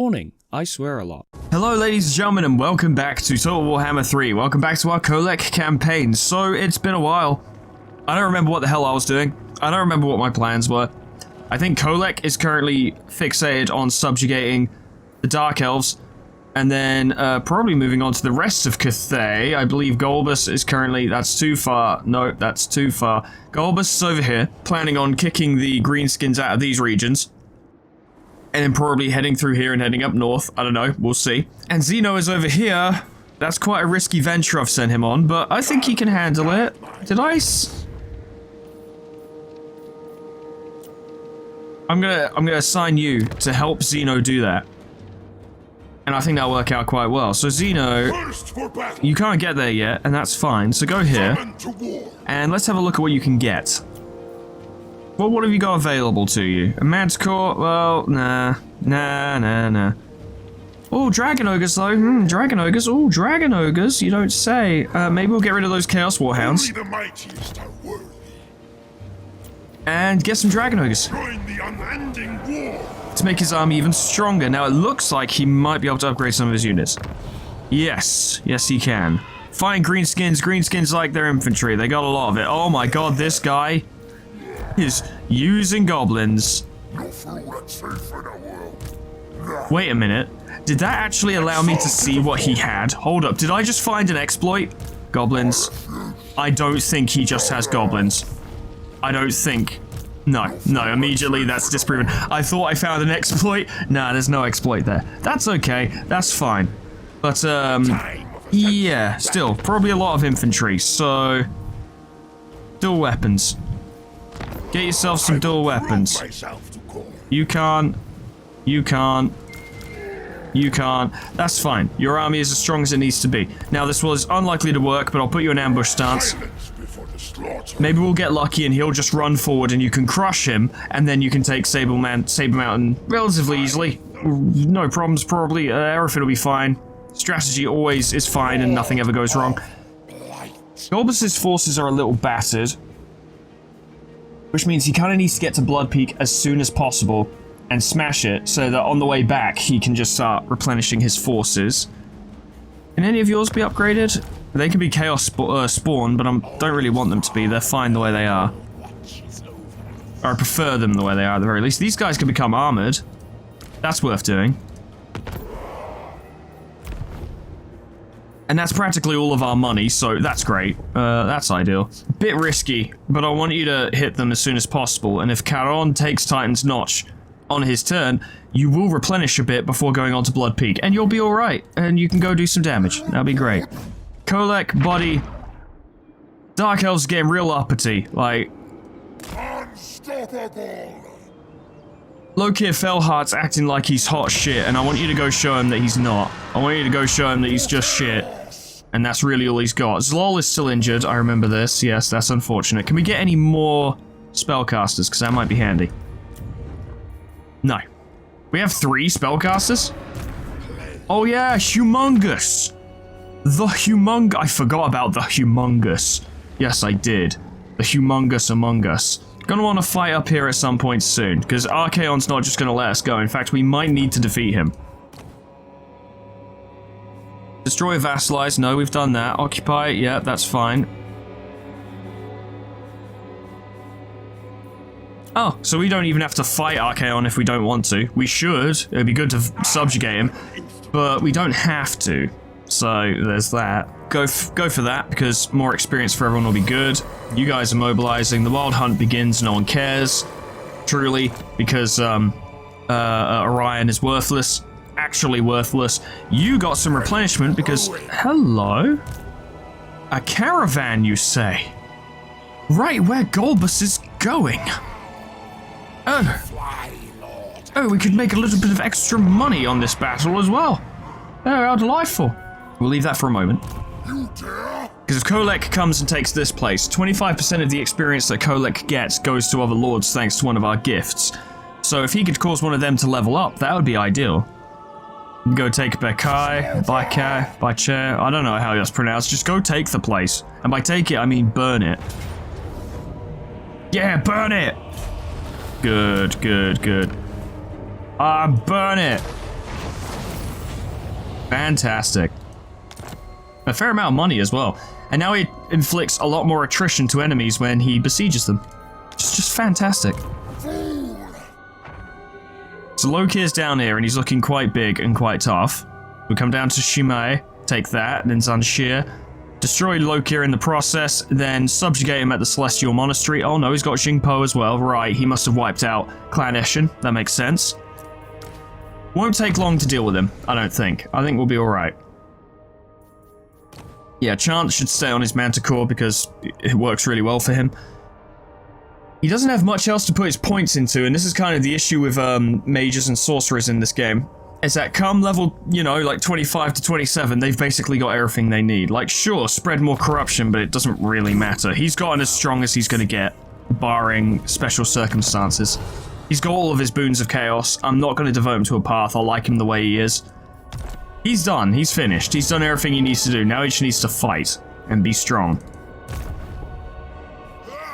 Warning, I swear a lot. Hello ladies and gentlemen, and welcome back to Total Warhammer 3. Welcome back to our Kholek campaign. So, it's been a while. I don't remember what the hell I was doing. I don't remember what my plans were. I think Kholek is currently fixated on subjugating the Dark Elves, and then probably moving on to the rest of Cathay. I believe Golbus is currently... That's too far. No, that's too far. Golbus is over here, planning on kicking the Greenskins out of these regions. And then probably heading through here and heading up north. I don't know. We'll see. And Zeno is over here. That's quite a risky venture I've sent him on, but I think he can handle it. Did I... I'm gonna assign you to help Zeno do that. And I think that'll work out quite well. So Zeno, you can't get there yet, and that's fine. So go here. And let's have a look at what you can get. Well, what have you got available to you? A Manticore? Well, nah. Oh, Dragon Ogres, though. Dragon Ogres. Oh, Dragon Ogres, you don't say. Maybe we'll get rid of those Chaos Warhounds. And get some Dragon Ogres. To make his army even stronger. Now, it looks like he might be able to upgrade some of his units. Yes, he can. Fine Greenskins. Greenskins like their infantry. They got a lot of it. Oh my god, this guy is using goblins. Wait a minute. Did that actually allow me to see what he had? Hold up, did I just find an exploit? Goblins. I don't think he just has goblins. I don't think. No, immediately that's disproven. I thought I found an exploit. Nah, there's no exploit there. That's okay, that's fine. But, yeah, still, probably a lot of infantry, so... Dual weapons. Get yourself some dual weapons. You can't. That's fine. Your army is as strong as it needs to be. Now, this was unlikely to work, but I'll put you in ambush stance. Maybe we'll get lucky and he'll just run forward and you can crush him, and then you can take Saber Mountain relatively easily. No problems, probably. Everything will be fine. Strategy always is fine and nothing ever goes wrong. Golbus's forces are a little battered, which means he kind of needs to get to Blood Peak as soon as possible and smash it so that on the way back he can just start replenishing his forces. Can any of yours be upgraded? They can be Chaos Spawn, but I don't really want them to be. They're fine the way they are. Or I prefer them the way they are at the very least. These guys can become armored. That's worth doing. And that's practically all of our money, so that's great. That's ideal. Bit risky, but I want you to hit them as soon as possible, and if Caron takes Titan's Notch on his turn, you will replenish a bit before going on to Blood Peak, and you'll be alright, and you can go do some damage. That'll be great. Kholek, buddy. Dark Elves getting real uppity, like... Lokir Felhart's acting like he's hot shit, and I want you to go show him that he's not. I want you to go show him that he's just shit. And that's really all he's got. Zlol is still injured, I remember this. Yes, that's unfortunate. Can we get any more spellcasters? Because that might be handy. No. We have 3 spellcasters? Oh yeah, Humongous! I forgot about the Humongous. Yes, I did. The Humongous Among Us. Gonna want to fight up here at some point soon, because Archaon's not just gonna let us go. In fact, we might need to defeat him. Destroy, vassalize. No, we've done that. Occupy. Yeah, that's fine. Oh, so we don't even have to fight Archaon if we don't want to. We should. It'd be good to subjugate him, but we don't have to. So there's that. Go for that, because more experience for everyone will be good. You guys are mobilizing. The wild hunt begins. No one cares, truly, because Orion is worthless. Actually worthless. You got some replenishment because... Hello? A caravan, you say? Right where Golbus is going. Oh, we could make a little bit of extra money on this battle as well. Oh, how delightful. We'll leave that for a moment. Because if Kholek comes and takes this place, 25% of the experience that Kholek gets goes to other lords thanks to one of our gifts. So if he could cause one of them to level up, that would be ideal. Go take Bekai, Baichair, I don't know how that's pronounced, just go take the place. And by take it, I mean burn it. Yeah, burn it! Good. Burn it! Fantastic. A fair amount of money as well. And now he inflicts a lot more attrition to enemies when he besieges them. It's just fantastic. So Loki is down here and he's looking quite big and quite tough. We come down to Shimei, take that, and then Zanshir. Destroy Loki in the process, then subjugate him at the Celestial Monastery. Oh no, he's got Jingpo as well. Right, he must have wiped out Clan Eshin. That makes sense. Won't take long to deal with him, I don't think. I think we'll be alright. Yeah, Chant should stay on his Manticore because it works really well for him. He doesn't have much else to put his points into, and this is kind of the issue with mages and sorcerers in this game. Is that come level, you know, like 25 to 27, they've basically got everything they need. Like, sure, spread more corruption, but it doesn't really matter. He's gotten as strong as he's going to get, barring special circumstances. He's got all of his boons of chaos. I'm not going to devote him to a path. I like him the way he is. He's done. He's finished. He's done everything he needs to do. Now he just needs to fight and be strong.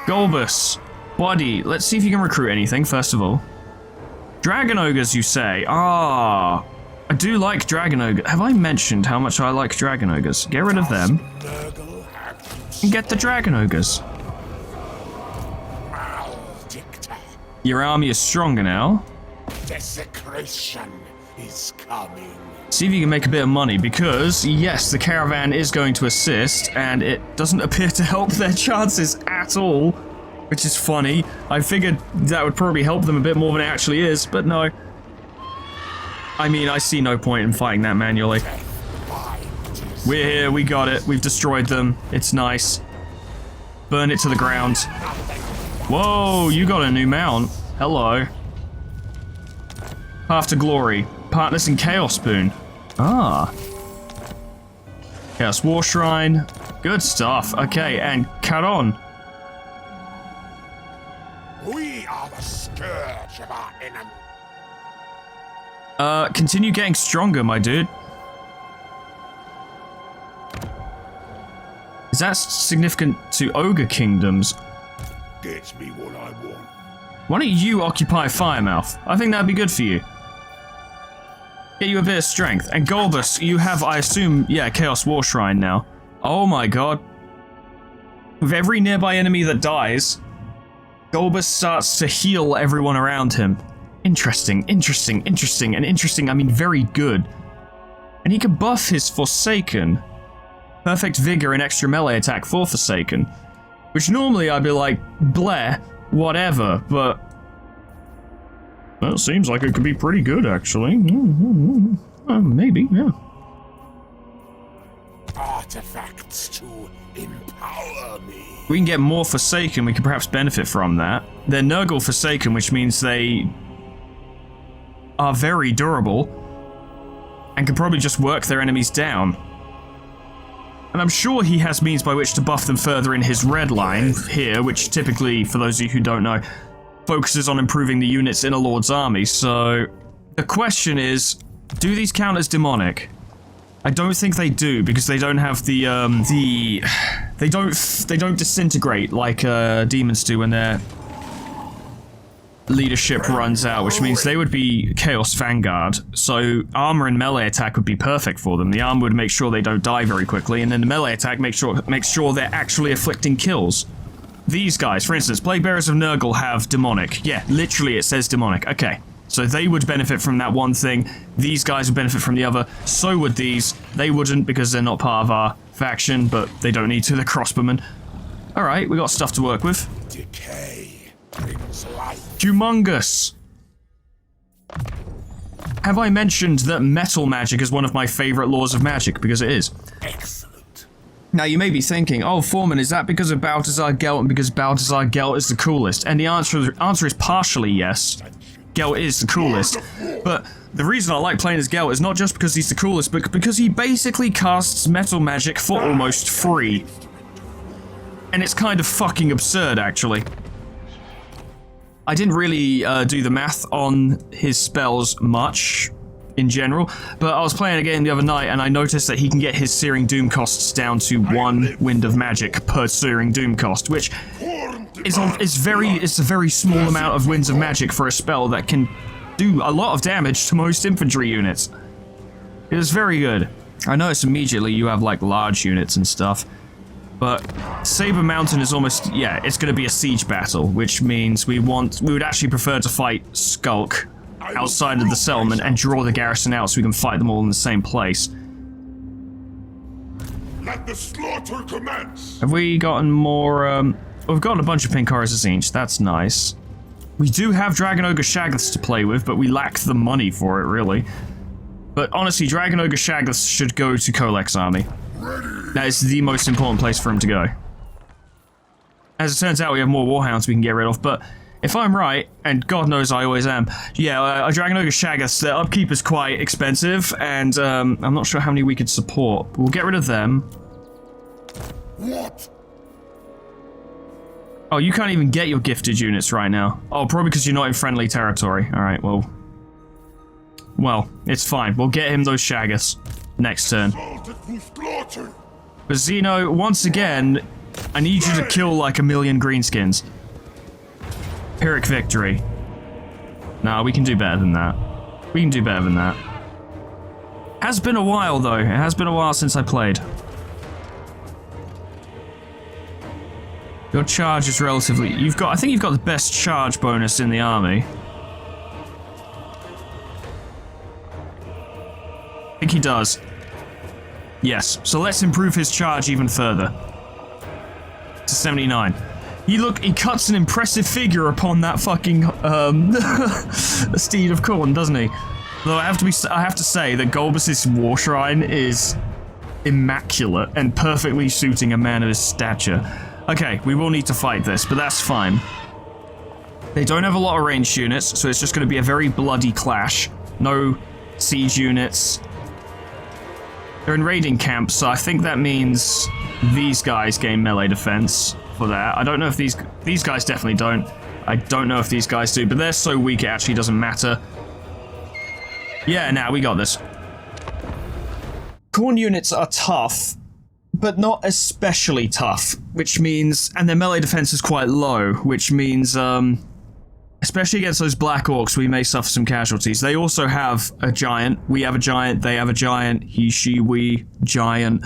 Golbus. Buddy, let's see if you can recruit anything, first of all. Dragon Ogres, you say? Ah, I do like Dragon Ogres. Have I mentioned how much I like Dragon Ogres? Get rid of them. And get the Dragon Ogres. Your army is stronger now. Desecration is coming. See if you can make a bit of money, because, yes, the caravan is going to assist, and it doesn't appear to help their chances at all. Which is funny. I figured that would probably help them a bit more than it actually is, but no. I mean, I see no point in fighting that manually. We're here, we got it, we've destroyed them, it's nice. Burn it to the ground. Whoa, you got a new mount. Hello. Path to Glory. Partners in Chaos Boon. Ah. Chaos War Shrine. Good stuff. Okay, and Caron. We are the scourge of our enemy. Continue getting stronger, my dude. Is that significant to Ogre Kingdoms? Get me what I want. Why don't you occupy Firemouth? I think that'd be good for you. Get you a bit of strength. And Golbus, you have, I assume, yeah, Chaos War Shrine now. Oh my god. With every nearby enemy that dies, Golbus starts to heal everyone around him. Interesting, interesting, interesting, and interesting, I mean very good. And he can buff his Forsaken. Perfect Vigor and extra melee attack for Forsaken. Which normally I'd be like, bleh, whatever, but... well, it seems like it could be pretty good, actually. Maybe, yeah. Artifacts to empower me. We can get more Forsaken, we can perhaps benefit from that. They're Nurgle Forsaken, which means they are very durable and can probably just work their enemies down. And I'm sure he has means by which to buff them further in his red line here, which typically, for those of you who don't know, focuses on improving the units in a Lord's army. So the question is, do these count as demonic? I don't think they do, because they don't have they don't disintegrate like demons do when their leadership runs out, which means they would be Chaos Vanguard. So armor and melee attack would be perfect for them. The armor would make sure they don't die very quickly, and then the melee attack makes sure they're actually inflicting kills. These guys, for instance, Plague Bearers of Nurgle have demonic. Yeah, literally it says demonic. Okay. So they would benefit from that one thing, these guys would benefit from the other, so would these. They wouldn't because they're not part of our faction, but they don't need to, they're crossbowmen. Alright, we got stuff to work with. Decay brings life. Humongous! Have I mentioned that metal magic is one of my favourite laws of magic? Because it is. Excellent. Now you may be thinking, oh Foreman, is that because of Balthazar Gelt and because Balthazar Gelt is the coolest? And the answer is partially yes. Gelt is the coolest, but the reason I like playing as Gelt is not just because he's the coolest, but because he basically casts metal magic for almost free. And it's kind of fucking absurd, actually. I didn't really do the math on his spells much, in general, but I was playing a game the other night and I noticed that he can get his Searing Doom costs down to 1 Wind of Magic per Searing Doom cost, which is a very small amount of Winds of Magic for a spell that can do a lot of damage to most infantry units. It was very good. I noticed immediately you have like large units and stuff. But Saber Mountain is almost, yeah, it's going to be a siege battle, which means we would actually prefer to fight Skulk outside of the settlement and draw the garrison out so we can fight them all in the same place. Let the slaughter commence. Have we gotten more, we've gotten a bunch of pink horrors each. That's nice. We do have Dragon Ogre Shaggoths to play with, but we lack the money for it, really. But honestly, Dragon Ogre Shaggoths should go to Kholek's army. That is the most important place for him to go. As it turns out, we have more Warhounds we can get rid of, but if I'm right, and God knows I always am, yeah, Dragon Ogre Shaggoths, their upkeep is quite expensive, and I'm not sure how many we could support. But we'll get rid of them. What? Oh, you can't even get your gifted units right now. Oh, probably because you're not in friendly territory. Alright, well, it's fine. We'll get him those Shaggoths next turn. But Xeno, once again, I need you to kill like 1,000,000 greenskins. Pyrrhic victory. Nah, we can do better than that. We can do better than that. Has been a while though. It has been a while since I played. Your charge is relatively... I think you've got the best charge bonus in the army. I think he does. Yes, so let's improve his charge even further. To 79. He cuts an impressive figure upon that fucking, steed of corn, doesn't he? Though I have to say that Golbus's war shrine is immaculate and perfectly suiting a man of his stature. Okay, we will need to fight this, but that's fine. They don't have a lot of ranged units, so it's just going to be a very bloody clash. No siege units. They're in raiding camps, so I think that means these guys gain melee defense for that. I don't know if these guys definitely don't. I don't know if these guys do, but they're so weak it actually doesn't matter. Yeah, nah, we got this. Corn units are tough, but not especially tough, which means, and their melee defense is quite low, which means, especially against those Black Orcs, we may suffer some casualties. They also have a giant. We have a giant. They have a giant. He, she, we, giant.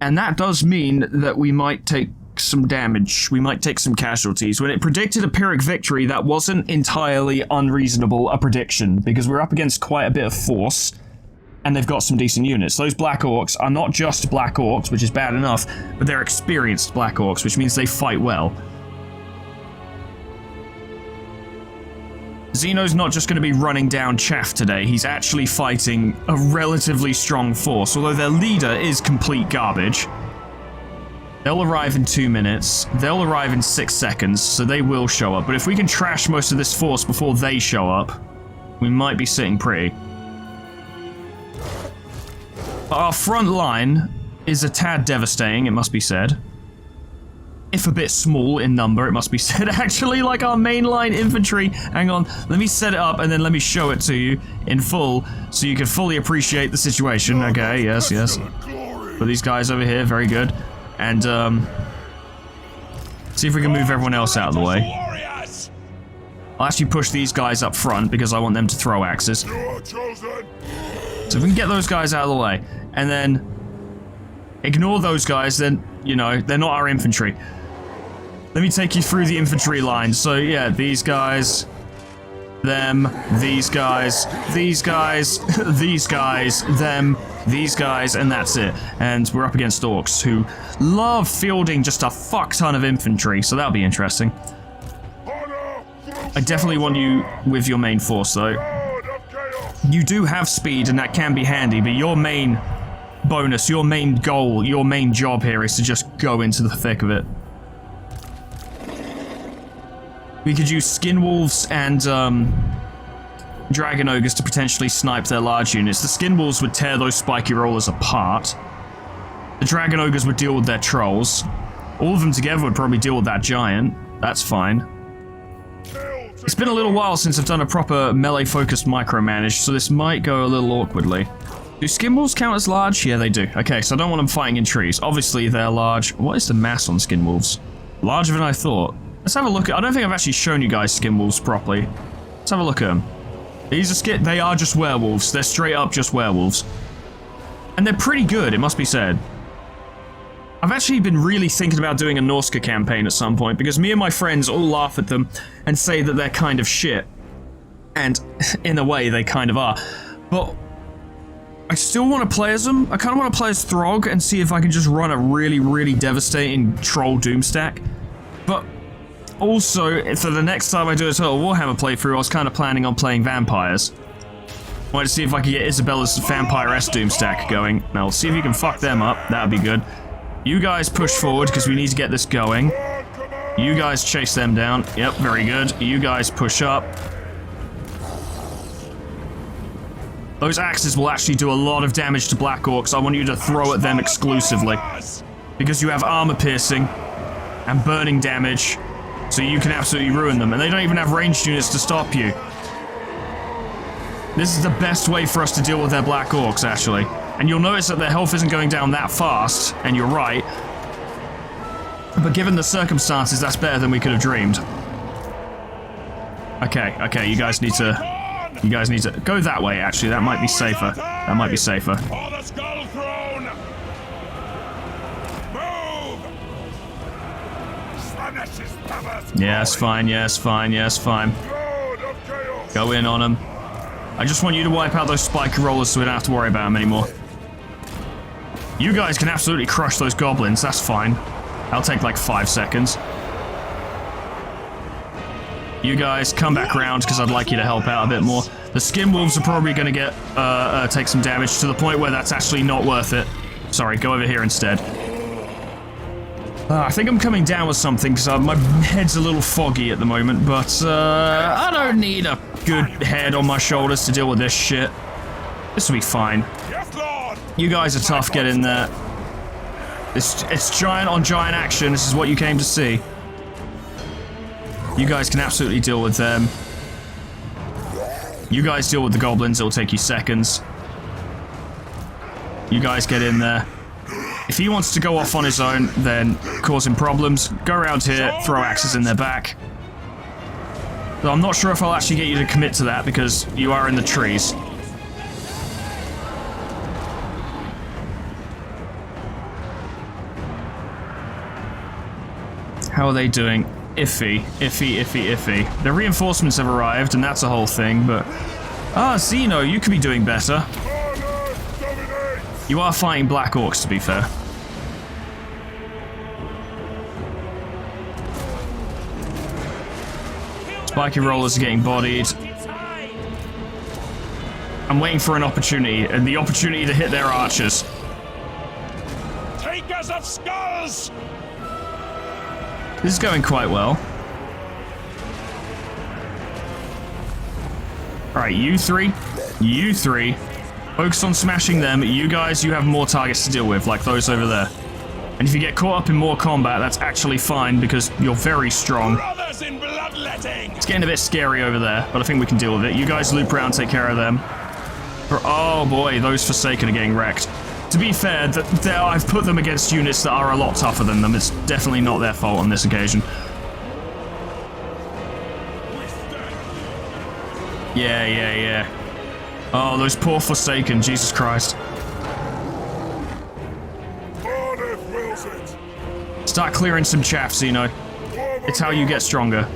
And that does mean that we might take some damage. We might take some casualties. When it predicted a Pyrrhic victory, that wasn't entirely unreasonable a prediction, because we're up against quite a bit of force, and they've got some decent units. Those Black Orcs are not just Black Orcs, which is bad enough, but they're experienced Black Orcs, which means they fight well. Xeno's not just going to be running down chaff today, he's actually fighting a relatively strong force, although their leader is complete garbage. They'll arrive in 2 minutes, they'll arrive in 6 seconds, so they will show up, but if we can trash most of this force before they show up, we might be sitting pretty. But our front line is a tad devastating, it must be said. If a bit small in number, it must be said. Actually, like our mainline infantry. Hang on, let me set it up and then let me show it to you in full so you can fully appreciate the situation. Okay, yes, yes. Put these guys over here, very good. And, see if we can move everyone else out of the way. I'll actually push these guys up front because I want them to throw axes. So if we can get those guys out of the way, and then ignore those guys, then, you know, they're not our infantry. Let me take you through the infantry line. So, yeah, these guys, them, these guys, these guys, these guys, them, these guys, and that's it. And we're up against orcs who love fielding just a fuck ton of infantry, so that'll be interesting. I definitely want you with your main force, though. You do have speed, and that can be handy, but your main bonus, your main goal, your main job here is to just go into the thick of it. We could use Skin Wolves and, Dragon Ogres to potentially snipe their large units. The Skin Wolves would tear those spiky rollers apart. The Dragon Ogres would deal with their trolls. All of them together would probably deal with that giant. That's fine. It's been a little while since I've done a proper melee-focused micromanage, so this might go a little awkwardly. Do Skin Wolves count as large? Yeah, they do. Okay, so I don't want them fighting in trees. Obviously, they're large. What is the mass on Skin Wolves? Larger than I thought. Let's have a look at... I don't think I've actually shown you guys Skin Wolves properly. Let's have a look at them. They are just werewolves. They're straight up just werewolves. And they're pretty good, it must be said. I've actually been really thinking about doing a Norska campaign at some point, because me and my friends all laugh at them and say that they're kind of shit. And in a way, they kind of are. But I still want to play as them. I kind of want to play as Throg and see if I can just run a really, really devastating troll doomstack. But also, for the next time I do a Total Warhammer playthrough, I was kind of planning on playing vampires. I wanted to see if I could get Isabella's Vampire-esque doomstack going. Now, we'll see if you can fuck them up. That would be good. You guys push forward, because we need to get this going. You guys chase them down. Yep, very good. You guys push up. Those axes will actually do a lot of damage to Black Orcs. I want you to throw at them exclusively. Because you have armor piercing and burning damage, so you can absolutely ruin them. And they don't even have ranged units to stop you. This is the best way for us to deal with their Black Orcs, actually. And you'll notice that their health isn't going down that fast, and you're right. But given the circumstances, that's better than we could have dreamed. Okay, you guys need to go that way, actually. That might be safer. That might be safer. Yes, fine, yes, fine, yes, fine. Go in on them. I just want you to wipe out those spiky rollers so we don't have to worry about them anymore. You guys can absolutely crush those goblins, that's fine. That'll take like 5 seconds. You guys come back around because I'd like you to help out a bit more. The skin wolves are probably going to get take some damage to the point where that's actually not worth it. Sorry, go over here instead. I think I'm coming down with something because my head's a little foggy at the moment, but I don't need a good head on my shoulders to deal with this shit. This will be fine. You guys are tough, get in there. It's giant on giant action, this is what you came to see. You guys can absolutely deal with them. You guys deal with the goblins, it'll take you seconds. You guys get in there. If he wants to go off on his own, then cause him problems. Go around here, throw axes in their back. Though I'm not sure if I'll actually get you to commit to that because you are in the trees. How are they doing? Iffy, iffy, iffy, iffy. The reinforcements have arrived, and that's a whole thing, but... Ah, Zeno, you could be doing better. You are fighting Black Orcs, to be fair. Spiky rollers are getting bodied. I'm waiting for an opportunity, and the opportunity to hit their archers. Takers of skulls! This is going quite well. Alright, you three. Focus on smashing them. You guys, you have more targets to deal with, like those over there. And if you get caught up in more combat, that's actually fine, because you're very strong. It's getting a bit scary over there, but I think we can deal with it. You guys loop around, take care of them. Oh boy, those Forsaken are getting wrecked. To be fair, I've put them against units that are a lot tougher than them. It's definitely not their fault on this occasion. Yeah. Oh, those poor Forsaken, Jesus Christ. Start clearing some chaff, Zeno. It's how you get stronger.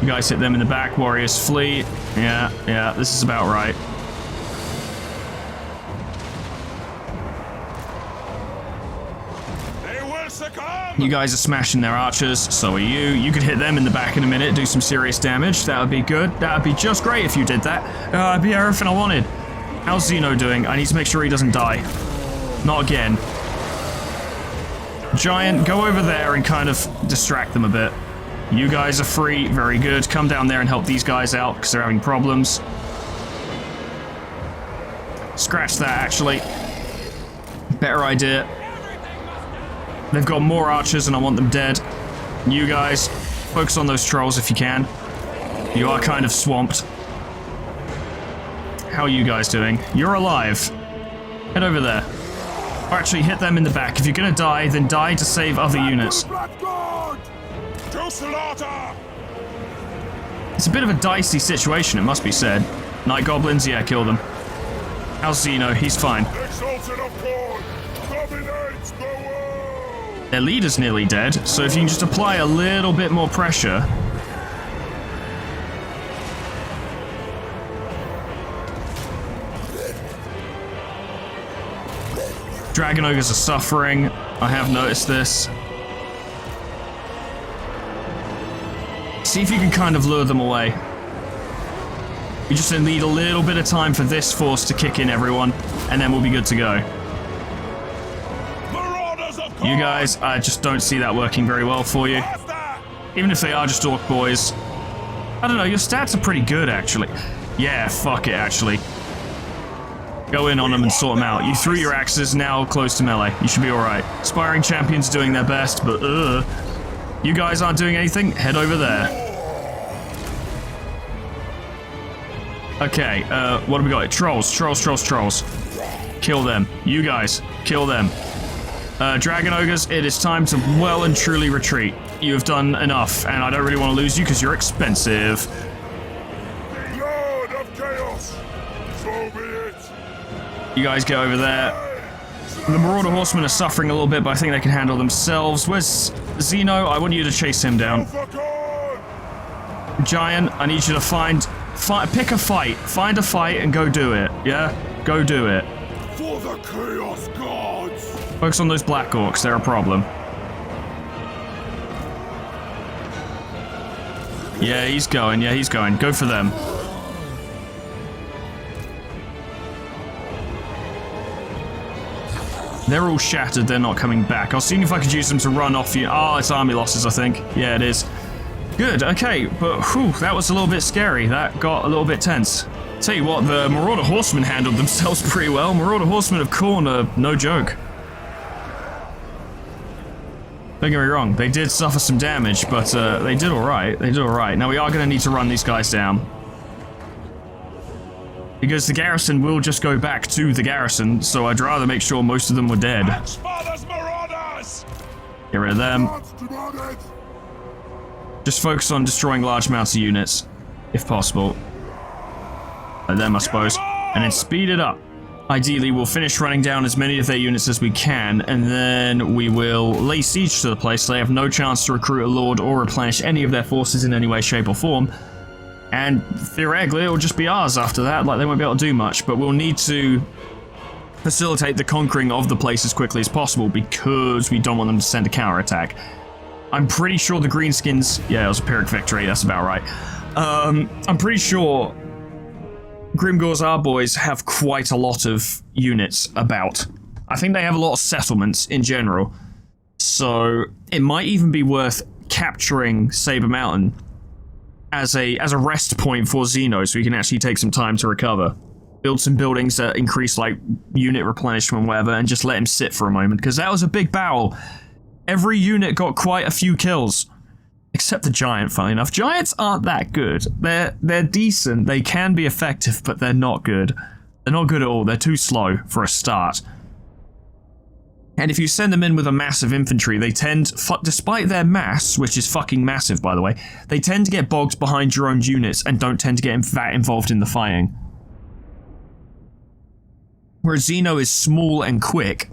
You guys hit them in the back, warriors flee. Yeah, this is about right. You guys are smashing their archers, so are you. You could hit them in the back in a minute, do some serious damage. That would be good. That would be just great if you did that. That'd be everything I wanted. How's Zeno doing? I need to make sure he doesn't die. Not again. Giant, go over there and kind of distract them a bit. You guys are free. Very good. Come down there and help these guys out because they're having problems. Scratch that, actually. Better idea. They've got more archers and I want them dead. You guys, focus on those trolls if you can. You are kind of swamped. How are you guys doing? You're alive. Head over there. Or actually, hit them in the back. If you're gonna die, then die to save other units. It's a bit of a dicey situation, it must be said. Night goblins, yeah, kill them. How's Zeno? He's fine. Exalted of God, dominates the world! Their leader's nearly dead, so if you can just apply a little bit more pressure. Dragon Ogres are suffering. I have noticed this. See if you can kind of lure them away. We just need a little bit of time for this force to kick in, everyone, and then we'll be good to go. You guys, I just don't see that working very well for you. Even if they are just orc boys. I don't know, your stats are pretty good, actually. Yeah, fuck it, actually. Go in on them and sort them out. You threw your axes, now close to melee. You should be alright. Aspiring champions doing their best, but you guys aren't doing anything? Head over there. Okay, what do we got? Trolls. Kill them. You guys, kill them. Dragon Ogres, it is time to well and truly retreat. You have done enough, and I don't really want to lose you because you're expensive. Lord of Chaos, so be it. You guys get over there. The Marauder Horsemen are suffering a little bit, but I think they can handle themselves. Where's Zeno? I want you to chase him down. Giant, I need you to pick a fight. Find a fight and go do it, yeah? Go do it. For the Chaos Gods! Focus on those Black Orcs, they're a problem. Yeah, he's going. Go for them. They're all shattered, they're not coming back. I was seeing if I could use them to run off you. Oh, it's army losses, I think. Yeah, it is. Good, okay, but whew, that was a little bit scary. That got a little bit tense. Tell you what, the Marauder Horsemen handled themselves pretty well. Marauder Horsemen of Khorne are no joke. Don't get me wrong, they did suffer some damage, but they did alright. Now we are going to need to run these guys down. Because the garrison will just go back to the garrison, so I'd rather make sure most of them were dead. Get rid of them. Just focus on destroying large amounts of units, if possible. Like them, I suppose. And then speed it up. Ideally, we'll finish running down as many of their units as we can, and then we will lay siege to the place so they have no chance to recruit a lord or replenish any of their forces in any way, shape, or form. And theoretically, it will just be ours after that. Like, they won't be able to do much, but we'll need to facilitate the conquering of the place as quickly as possible because we don't want them to send a counterattack. I'm pretty sure the Greenskins... Yeah, it was a Pyrrhic victory, that's about right. I'm pretty sure Grimgor's our boys have quite a lot of units about. I think they have a lot of settlements in general. So it might even be worth capturing Saber Mountain as a rest point for Zeno, so he can actually take some time to recover. Build some buildings that increase, like, unit replenishment and whatever, and just let him sit for a moment, because that was a big battle. Every unit got quite a few kills. Except the Giant, funny enough. Giants aren't that good. They're decent, they can be effective, but they're not good. They're not good at all, they're too slow for a start. And if you send them in with a massive infantry, they tend, despite their mass, which is fucking massive, by the way, they tend to get bogged behind your own units and don't tend to get that involved in the fighting. Whereas Zeno is small and quick,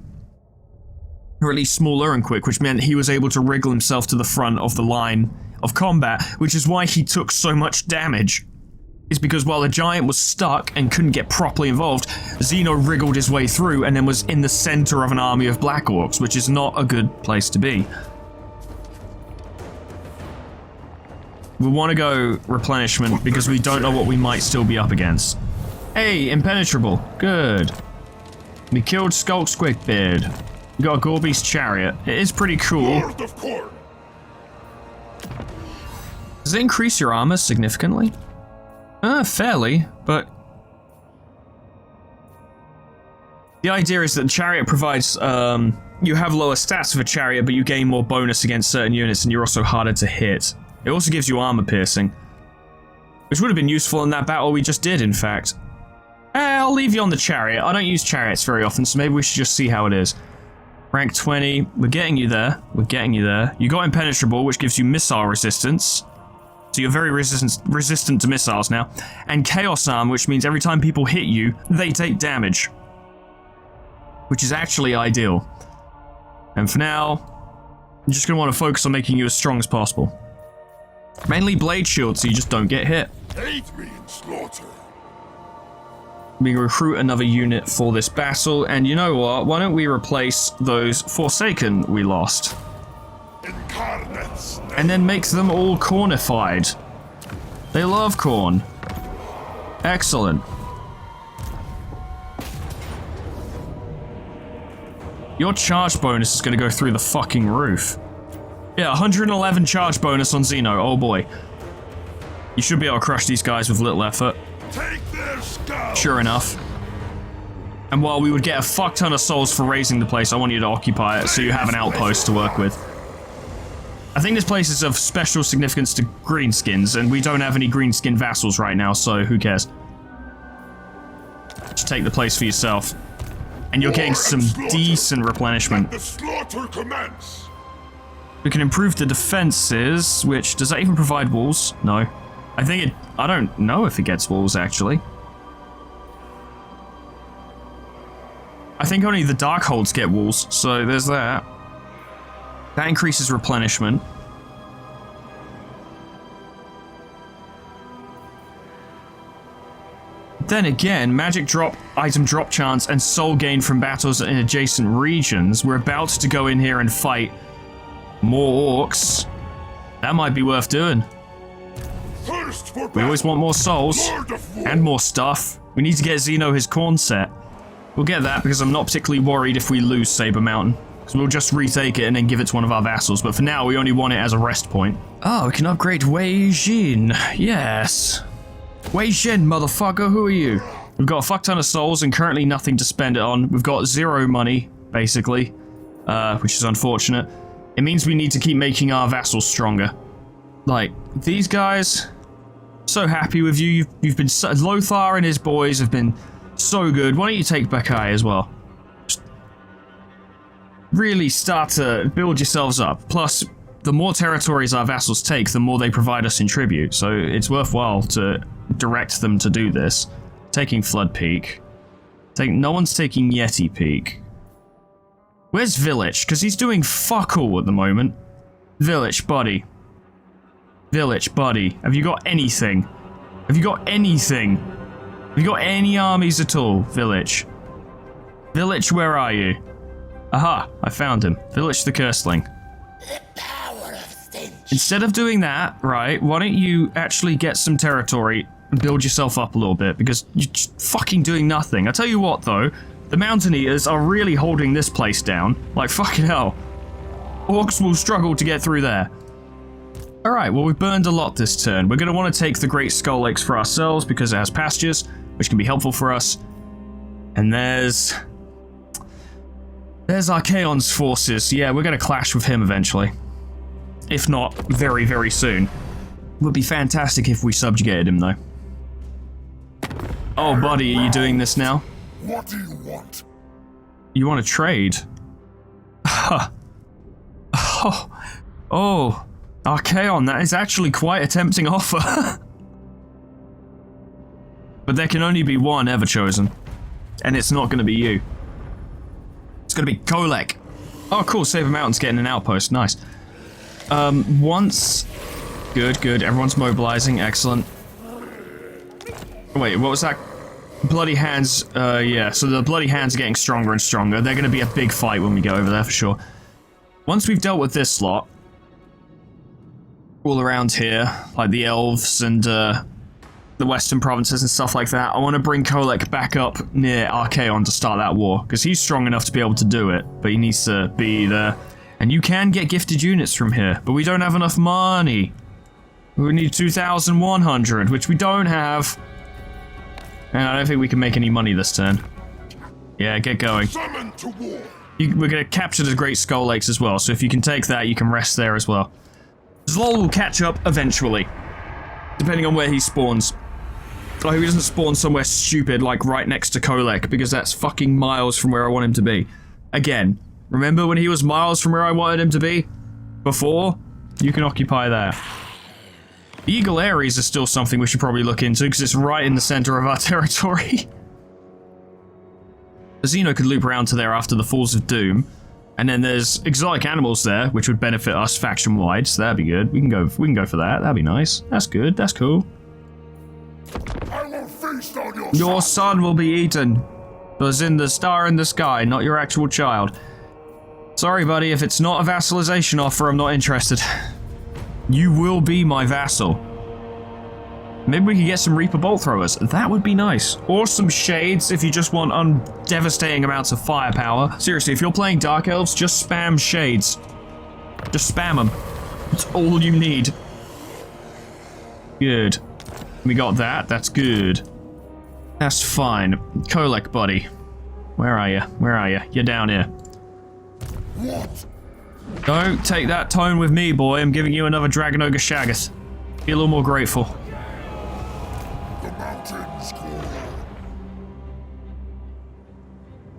or at least smaller and quick, which meant he was able to wriggle himself to the front of the line of combat, which is why he took so much damage. Is because while the Giant was stuck and couldn't get properly involved, Zeno wriggled his way through and then was in the center of an army of Black Orcs, which is not a good place to be. We want to go replenishment because we don't know what we might still be up against. Hey, impenetrable. Good. We killed Skulk Squigbeard. We got a Gorbeast chariot. It is pretty cool. Does it increase your armor significantly? Fairly, but the idea is that the chariot provides, you have lower stats of a chariot, but you gain more bonus against certain units, and you're also harder to hit. It also gives you armor piercing, which would have been useful in that battle we just did, in fact. I'll leave you on the chariot. I don't use chariots very often, so maybe we should just see how it is. Rank 20, we're getting you there. You got impenetrable, which gives you missile resistance. So you're very resistant to missiles now. And Chaos Arm, which means every time people hit you, they take damage. Which is actually ideal. And for now, I'm just going to want to focus on making you as strong as possible. Mainly blade shield, so you just don't get hit. Aid me in slaughter. We recruit another unit for this battle, and you know what? Why don't we replace those Forsaken we lost? Incarnates. And then make them all cornified. They love corn. Excellent. Your charge bonus is going to go through the fucking roof. Yeah, 111 charge bonus on Xeno. Oh boy. You should be able to crush these guys with little effort. Take their skulls. Sure enough. And while we would get a fuck ton of souls for raising the place, I want you to occupy it so you have an outpost to work with. I think this place is of special significance to greenskins, and we don't have any greenskin vassals right now, so who cares? Just take the place for yourself. And you're getting some decent replenishment. Let the slaughter commence. We can improve the defenses, which, does that even provide walls? No. I don't know if it gets walls, actually. I think only the Darkholds get walls, so there's that. That increases replenishment. Then again, magic drop, item drop chance, and soul gain from battles in adjacent regions. We're about to go in here and fight more orcs. That might be worth doing. We always want more souls and more stuff. We need to get Xeno his corn set. We'll get that because I'm not particularly worried if we lose Saber Mountain. Because we'll just retake it and then give it to one of our vassals. But for now, we only want it as a rest point. Oh, we can upgrade Wei Jin. Yes. Wei Jin, motherfucker, who are you? We've got a fuck ton of souls and currently nothing to spend it on. We've got 0 money, basically. Which is unfortunate. It means we need to keep making our vassals stronger. Like, these guys... So happy with you. You've been so, Lothar and his boys have been so good. Why don't you take Bakai as well? Just really start to build yourselves up. Plus, the more territories our vassals take, the more they provide us in tribute. So it's worthwhile to direct them to do this. Taking Flood Peak. No one's taking Yeti Peak. Where's Village? Because he's doing fuck all at the moment. Village, buddy. Village, buddy. Have you got anything? Have you got anything? Have you got any armies at all? Village. Village, where are you? Aha, I found him. Village the Curseling. The power of stench. Instead of doing that, right, why don't you actually get some territory and build yourself up a little bit, because you're just fucking doing nothing. I tell you what, though, the Mountain Eaters are really holding this place down. Like, fucking hell. Orcs will struggle to get through there. Alright, well, we've burned a lot this turn. We're going to want to take the Great Skull Lakes for ourselves because it has pastures, which can be helpful for us. And there's Archaon's forces. Yeah, we're going to clash with him eventually. If not, very, very soon. Would be fantastic if we subjugated him, though. Oh, buddy, are you doing this now? What do you want? You want to trade? Oh. Archaon, that is actually quite a tempting offer. But there can only be one ever chosen. And it's not going to be you. It's going to be Kholek. Oh, cool. Saber Mountain's getting an outpost. Nice. Once... Good. Everyone's mobilizing. Excellent. Wait, what was that? Bloody Hands. Yeah. So the Bloody Hands are getting stronger and stronger. They're going to be a big fight when we go over there for sure. Once we've dealt with this slot... all around here, like the elves and the western provinces and stuff like that. I want to bring Kholek back up near Archaon to start that war, because he's strong enough to be able to do it, but he needs to be there. And you can get gifted units from here, but we don't have enough money. We need 2,100, which we don't have. And I don't think we can make any money this turn. Yeah, get going. Summon to war. We're going to capture the Great Skull Lakes as well, so if you can take that, you can rest there as well. Zlol will catch up eventually, depending on where he spawns. I hope he doesn't spawn somewhere stupid like right next to Kholek, because that's fucking miles from where I want him to be. Again, remember when he was miles from where I wanted him to be? Before? You can occupy there. Eagle Ares is still something we should probably look into, because it's right in the center of our territory. The Xeno could loop around to there after the Falls of Doom. And then there's exotic animals there, which would benefit us faction-wide, so that'd be good. We can go for that. That'd be nice. That's good. That's cool. I will feast on your son will be eaten. Was in the star in the sky, not your actual child. Sorry, buddy, if it's not a vassalization offer, I'm not interested. You will be my vassal. Maybe we could get some Reaper Bolt Throwers. That would be nice. Or some Shades if you just want devastating amounts of firepower. Seriously, if you're playing Dark Elves, just spam Shades. Just spam them. That's all you need. Good. We got that. That's good. That's fine. Kholek, buddy. Where are you? Where are you? You're down here. What? Don't take that tone with me, boy. I'm giving you another Dragon Ogre Shaggoth. Be a little more grateful. The mountains call.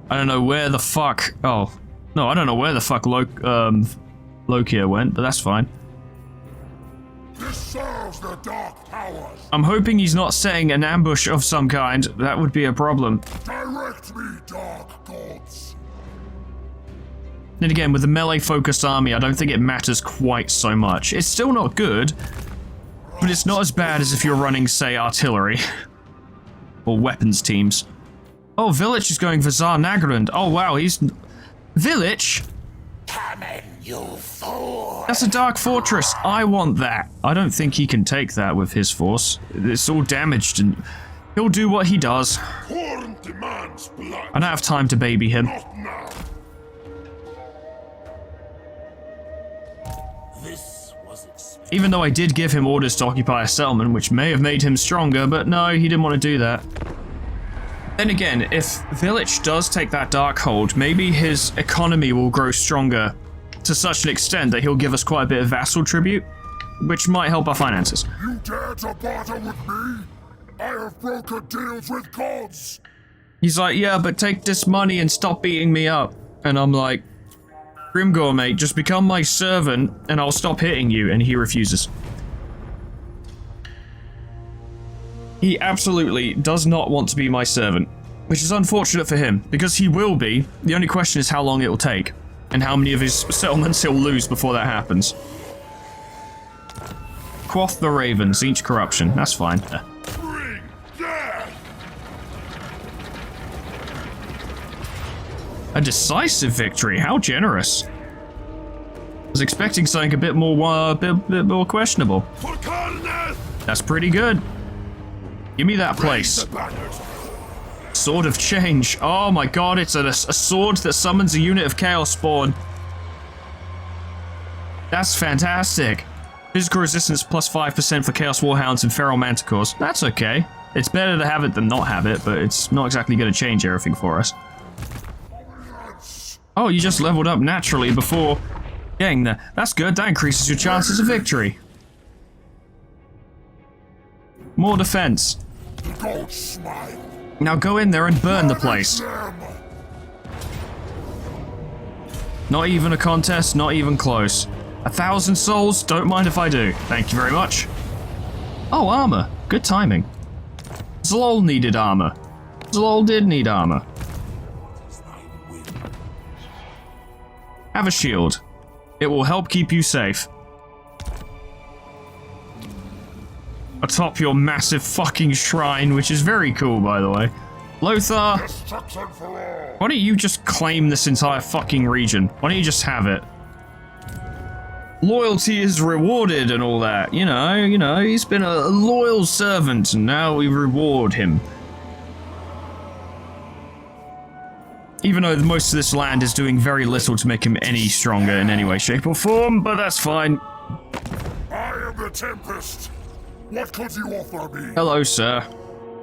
I don't know where the fuck... Oh. No, I don't know where the fuck Lokia went, but that's fine. This serves the dark powers. I'm hoping he's not setting an ambush of some kind. That would be a problem. Direct me, dark gods. Then again, with the melee-focused army, I don't think it matters quite so much. It's still not good, but it's not as bad as if you're running, say, artillery. Or weapons teams. Oh, Village is going for Tsar Nagrand. Oh, wow, he's... Village? Come in, you fool. That's a Dark Fortress. I want that. I don't think he can take that with his force. It's all damaged, and he'll do what he does. Horn demands blood. I don't have time to baby him. Not now. This was expected. Even though I did give him orders to occupy a settlement, which may have made him stronger, but no, he didn't want to do that. Then again, if Village does take that Darkhold, maybe his economy will grow stronger to such an extent that he'll give us quite a bit of vassal tribute, which might help our finances. You dare to barter with me? I have broken deals with gods. He's like, yeah, but take this money and stop beating me up. And I'm like, Grimgore, mate, just become my servant and I'll stop hitting you. And he refuses. He absolutely does not want to be my servant, which is unfortunate for him, because he will be. The only question is how long it will take, and how many of his settlements he'll lose before that happens. Quoth the Ravens, each corruption. That's fine. Bring death. A decisive victory. How generous. I was expecting something a bit more questionable. For Karneth. That's pretty good. Give me that place. Sword of Change. Oh my god, it's a sword that summons a unit of Chaos Spawn. That's fantastic. Physical resistance plus 5% for Chaos Warhounds and Feral Manticores. That's okay. It's better to have it than not have it, but it's not exactly going to change everything for us. Oh, you just leveled up naturally before getting there. That's good. That increases your chances of victory. More defense. Now go in there and burn the place. Not even a contest, not even close. 1,000 souls, don't mind if I do. Thank you very much. Oh, armor. Good timing. Zlol needed armor. Zlol did need armor. Have a shield. It will help keep you safe. Atop your massive fucking shrine, which is very cool, by the way. Lothar, why don't you just claim this entire fucking region? Why don't you just have it? Loyalty is rewarded and all that. You know, he's been a loyal servant, and now we reward him. Even though most of this land is doing very little to make him any stronger in any way, shape, or form, but that's fine. I am the Tempest. What could you offer me? Hello, sir.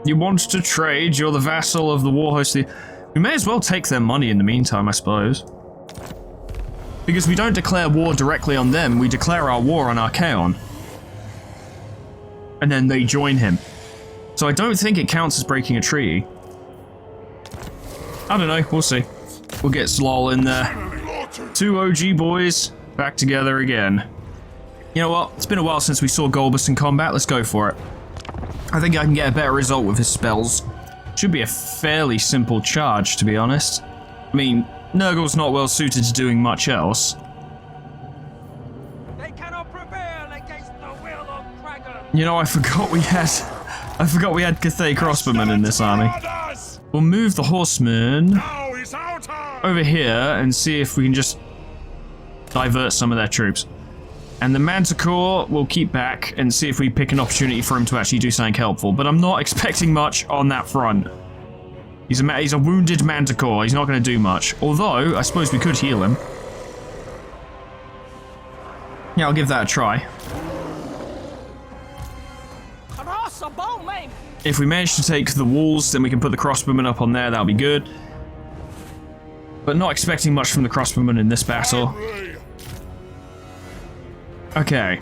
You want to trade? You're the vassal of the Warhost. We may as well take their money in the meantime, I suppose. Because we don't declare war directly on them, we declare our war on Archaon. And then they join him. So I don't think it counts as breaking a treaty. I don't know, we'll see. We'll get Zlol in there. 2 OG boys, back together again. You know what? It's been a while since we saw Golbus in combat. Let's go for it. I think I can get a better result with his spells. Should be a fairly simple charge, to be honest. I mean, Nurgle's not well suited to doing much else. They cannot prevail against the will of Kraken. You know, I forgot we had Kholek crossbowmen in this army. We'll move the horsemen over here and see if we can just divert some of their troops. And the Manticore will keep back and see if we pick an opportunity for him to actually do something helpful. But I'm not expecting much on that front. He's a wounded Manticore. He's not going to do much. Although, I suppose we could heal him. Yeah, I'll give that a try. If we manage to take the walls, then we can put the crossbowmen up on there. That'll be good. But not expecting much from the crossbowmen in this battle. Okay.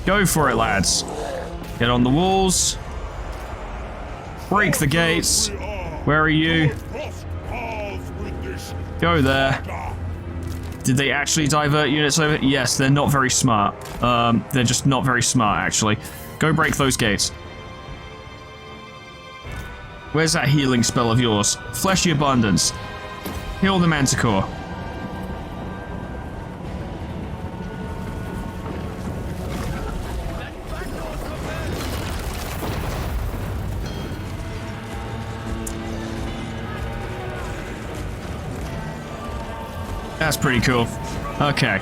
Go for it, lads. Get on the walls. Break the gates. Where are you? Go there. Did they actually divert units over? Yes, they're not very smart. They're just not very smart, actually. Go break those gates. Where's that healing spell of yours? Fleshy Abundance. Heal the Manticore. That's pretty cool. Okay.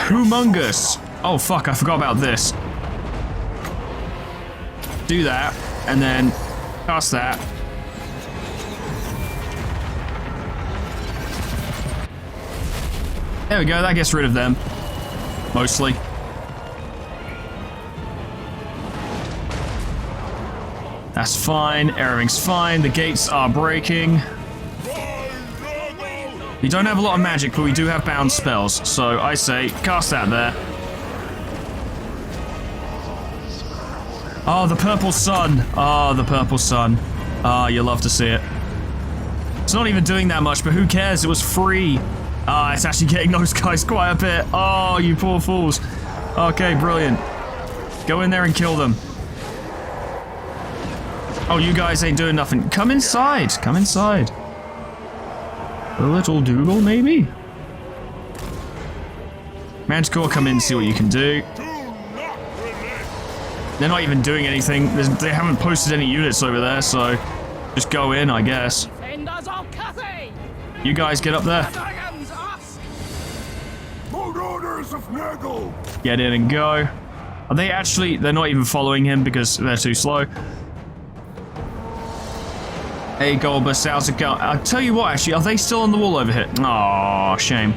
Humongous. Oh fuck, I forgot about this. Do that, and then cast that. There we go, that gets rid of them. Mostly. That's fine, everything's fine, the gates are breaking. We don't have a lot of magic, but we do have bound spells, so I say, cast that there. Oh, the purple sun. Oh, the purple sun. Ah, you love to see it. It's not even doing that much, but who cares? It was free. Ah, it's actually getting those guys quite a bit. Oh, you poor fools. Okay, brilliant. Go in there and kill them. Oh, you guys ain't doing nothing. Come inside. Come inside. A little Dougal, maybe? Manticore, come in, see what you can do. They're not even doing anything. They haven't posted any units over there, so just go in, I guess. You guys get up there. Get in and go. Are they actually... They're not even following him because they're too slow. Hey, Golbus, how's it going? I'll tell you what, actually, are they still on the wall over here? Aw, shame.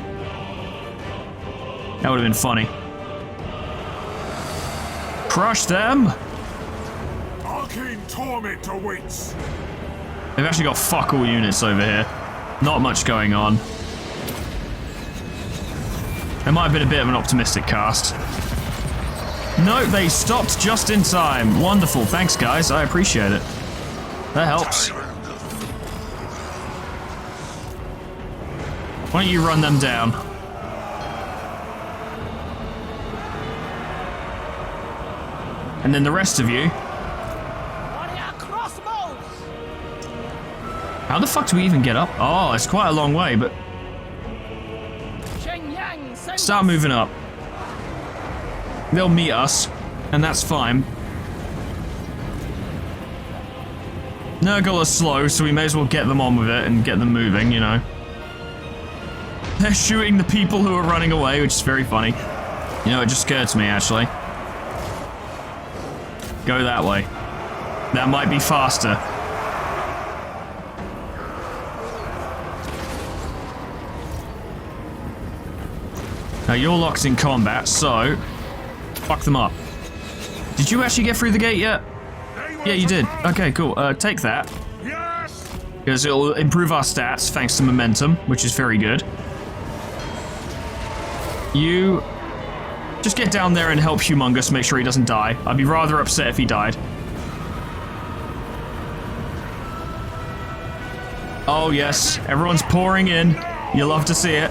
That would have been funny. Crush them! Arcane torment awaits. They've actually got fuck all units over here. Not much going on. It might have been a bit of an optimistic cast. No, they stopped just in time. Wonderful, thanks guys, I appreciate it. That helps. Why don't you run them down? And then the rest of you. How the fuck do we even get up? Oh, it's quite a long way, but... Start moving up. They'll meet us, and that's fine. Nurgle are slow, so we may as well get them on with it and get them moving, you know. They're shooting the people who are running away, which is very funny. You know, it just scared me, actually. Go that way. That might be faster. Now you're locked in combat, so fuck them up. Did you actually get through the gate yet? Yeah, you did. Okay, cool. Take that. Because it'll improve our stats thanks to momentum, which is very good. You just get down there and help Humongous make sure he doesn't die. I'd be rather upset if he died. Oh yes, everyone's pouring in. You love to see it.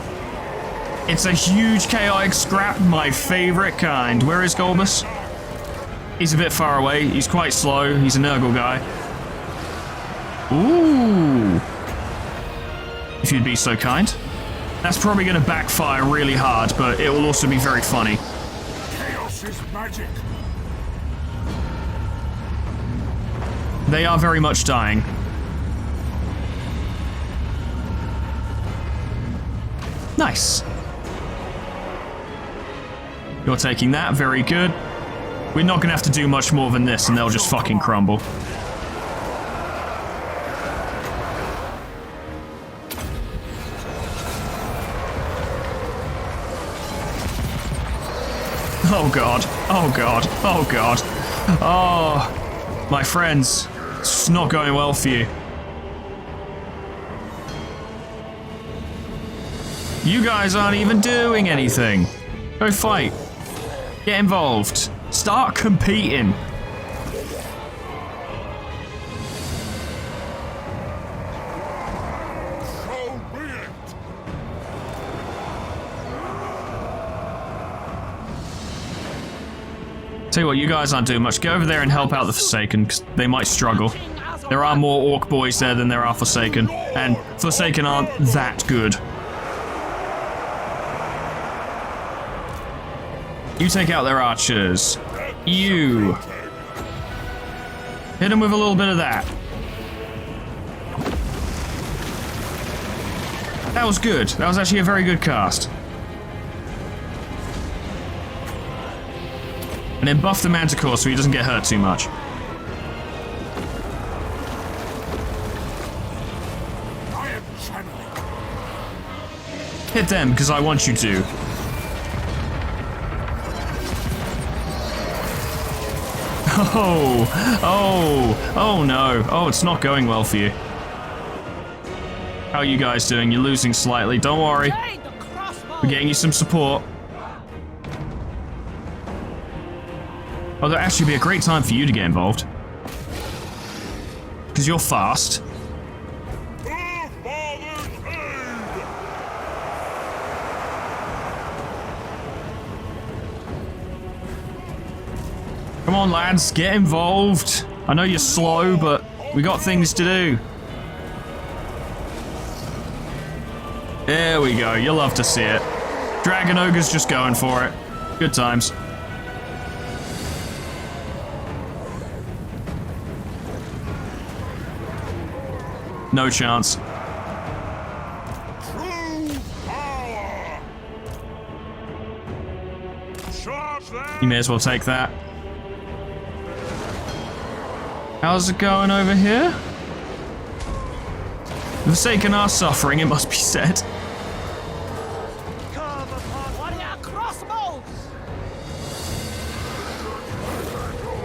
It's a huge chaotic scrap, my favorite kind. Where is Golbus? He's a bit far away. He's quite slow. He's a Nurgle guy. Ooh. If you'd be so kind. That's probably going to backfire really hard, but it will also be very funny. Chaos is magic. They are very much dying. Nice. You're taking that, very good. We're not gonna have to do much more than this and they'll just fucking crumble. Oh god, oh god, oh god. Oh, my friends, it's not going well for you. You guys aren't even doing anything. Go fight. Get involved. Start competing. So be it. Tell you what, you guys aren't doing much. Go over there and help out the Forsaken, because they might struggle. There are more Orc boys there than there are Forsaken, and Forsaken aren't that good. You take out their archers. You. Hit them with a little bit of that. That was good. That was actually a very good cast. And then buff the Manticore so he doesn't get hurt too much. I am channeling. Hit them, because I want you to. Oh no. Oh, it's not going well for you. How are you guys doing? You're losing slightly. Don't worry. We're getting you some support. Oh, that'd actually be a great time for you to get involved. Because you're fast. Come on, lads, get involved. I know you're slow, but we got things to do. There we go. You'll love to see it. Dragon Ogre's just going for it. Good times. No chance. True power. Charge them. You may as well take that. How's it going over here? The Forsaken are suffering, it must be said.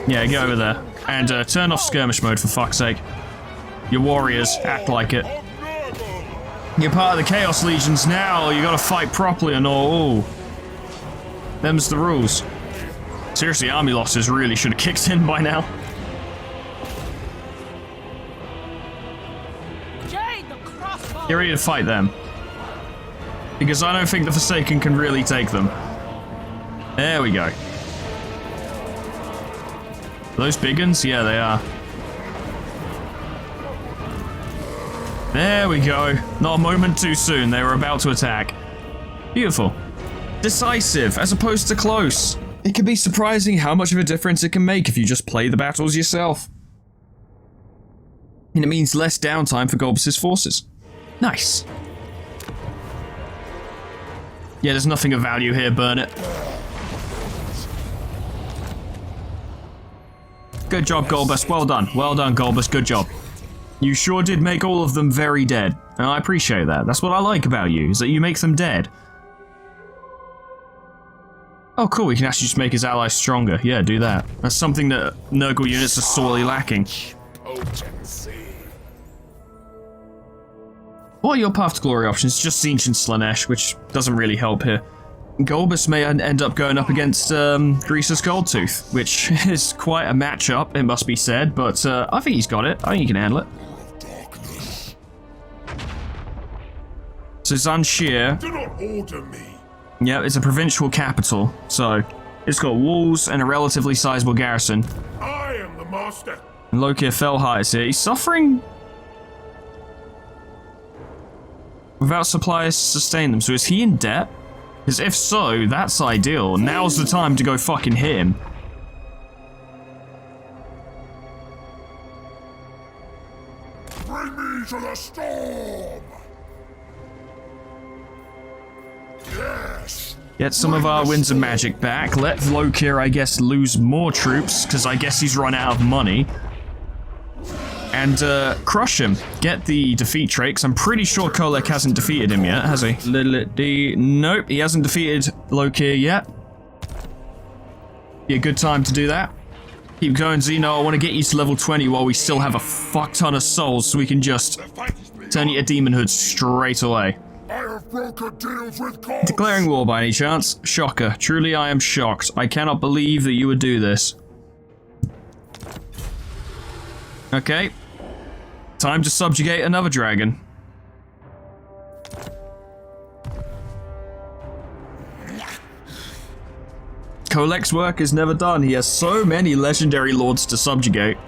Yeah, get over there. And turn off skirmish mode for fuck's sake. Your warriors, act like it. You're part of the Chaos Legions now, you gotta fight properly and all. Ooh. Them's the rules. Seriously, army losses really should have kicked in by now. Get ready to fight them. Because I don't think the Forsaken can really take them. There we go. Are those big uns? Yeah, they are. There we go. Not a moment too soon. They were about to attack. Beautiful. Decisive, as opposed to close. It can be surprising how much of a difference it can make if you just play the battles yourself. And it means less downtime for Golbus's forces. Nice. Yeah, there's nothing of value here, burn it. Good job, Golbus. Well done. Well done, Golbus. Good job. You sure did make all of them very dead. And I appreciate that. That's what I like about you, is that you make them dead. Oh, cool. We can actually just make his allies stronger. Yeah, do that. That's something that Nurgle units are sorely lacking. What are your path to glory options? Just Ancient Slanesh, which doesn't really help here. Golbus may end up going up against Greaser's Goldtooth, which is quite a matchup, it must be said, but I think he's got it. I think he can handle it. So Zanshir. Do not order me. Yeah, it's a provincial capital, so it's got walls and a relatively sizable garrison. I am the master. And Lokir Felheart is here. He's suffering without supplies to sustain them, so is he in debt? Because if so, that's ideal. Now's the time to go fucking hit him. Bring me to the storm. Yes. Get some of our winds of magic back. Let Lokir, I guess, lose more troops, because I guess he's run out of money. And crush him. Get the defeat trait, because I'm pretty sure Kholek hasn't defeated him yet, has he? Nope, he hasn't defeated Lokir yet. Be a good time to do that. Keep going, Xeno. I want to get you to level 20 while we still have a fuck ton of souls, so we can just turn you to demonhood straight away. I have broken deals with gods. Declaring war by any chance? Shocker. Truly I am shocked. I cannot believe that you would do this. Okay. Time to subjugate another dragon. Kholek's work is never done. He has so many legendary lords to subjugate.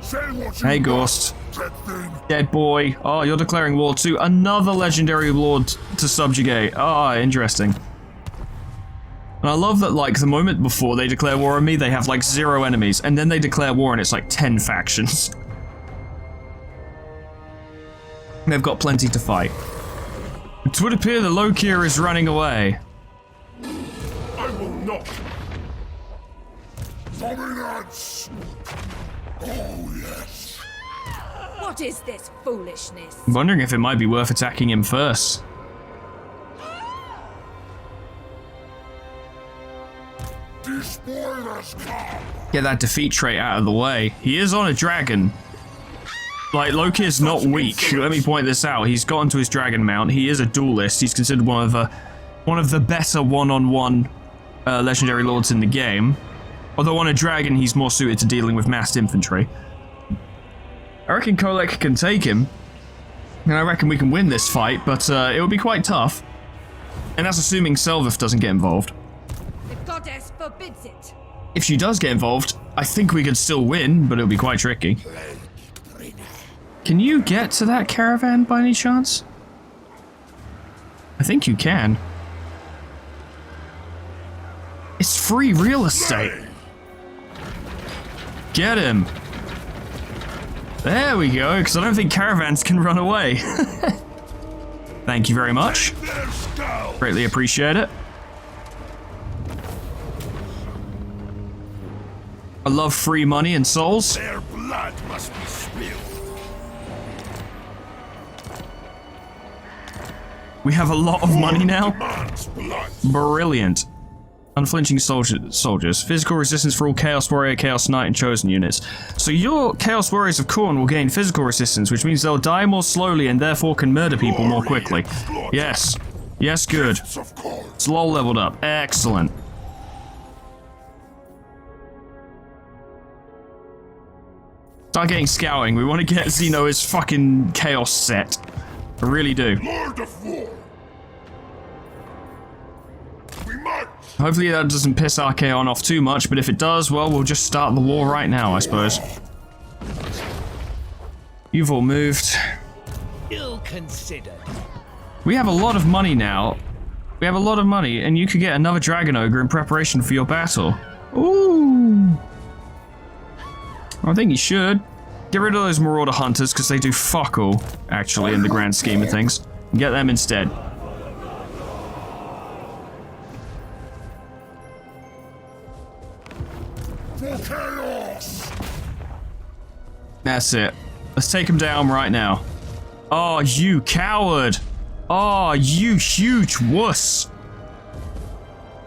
Say what you Hey, want, Ghost. dead thing. Dead boy. Oh, you're declaring war too. Another legendary lord to subjugate. Ah, interesting. And I love that, like, the moment before they declare war on me, they have, like, 0 enemies. And then they declare war and it's, like, 10 factions. They've got plenty to fight. It would appear that Lokir is running away. I will not. Dominance. Oh, yes. What is this foolishness? I'm wondering if it might be worth attacking him first. Despoilers come. Get that defeat trait out of the way. He is on a dragon. Like, Lokir's not weak. Let me point this out. He's got onto his dragon mount. He is a duelist. He's considered one of the better one-on-one legendary lords in the game. Although on a dragon, he's more suited to dealing with massed infantry. I reckon Kholek can take him. And I reckon we can win this fight, but it will be quite tough. And that's assuming Selveth doesn't get involved. The goddess forbids it. If she does get involved, I think we could still win, but it'll be quite tricky. Can you get to that caravan by any chance? I think you can. It's free real estate. Get him. There we go, because I don't think caravans can run away. Thank you very much. Greatly appreciate it. I love free money and souls. Their blood must be spilled. We have a lot of money now. Demands blood. Brilliant. Unflinching soldiers. Physical resistance for all Chaos Warrior, Chaos Knight, and Chosen units. So your Chaos Warriors of Khorne will gain physical resistance, which means they'll die more slowly and therefore can murder people more quickly. Yes. Yes, good. Of course. It's low leveled up. Excellent. Start getting scouting. We want to get Xeno his fucking Chaos set. I really do. Lord of War. We march. Hopefully that doesn't piss Archaon off too much, but if it does, well, we'll just start the war right now, I suppose. You've all moved. Ill considered. We have a lot of money now. We have a lot of money, and you could get another Dragon Ogre in preparation for your battle. Ooh. I think you should. Get rid of those Marauder Hunters, because they do fuck all, actually, in the grand scheme of things. Get them instead. For chaos. That's it. Let's take him down right now. Oh, you coward. Oh, you huge wuss.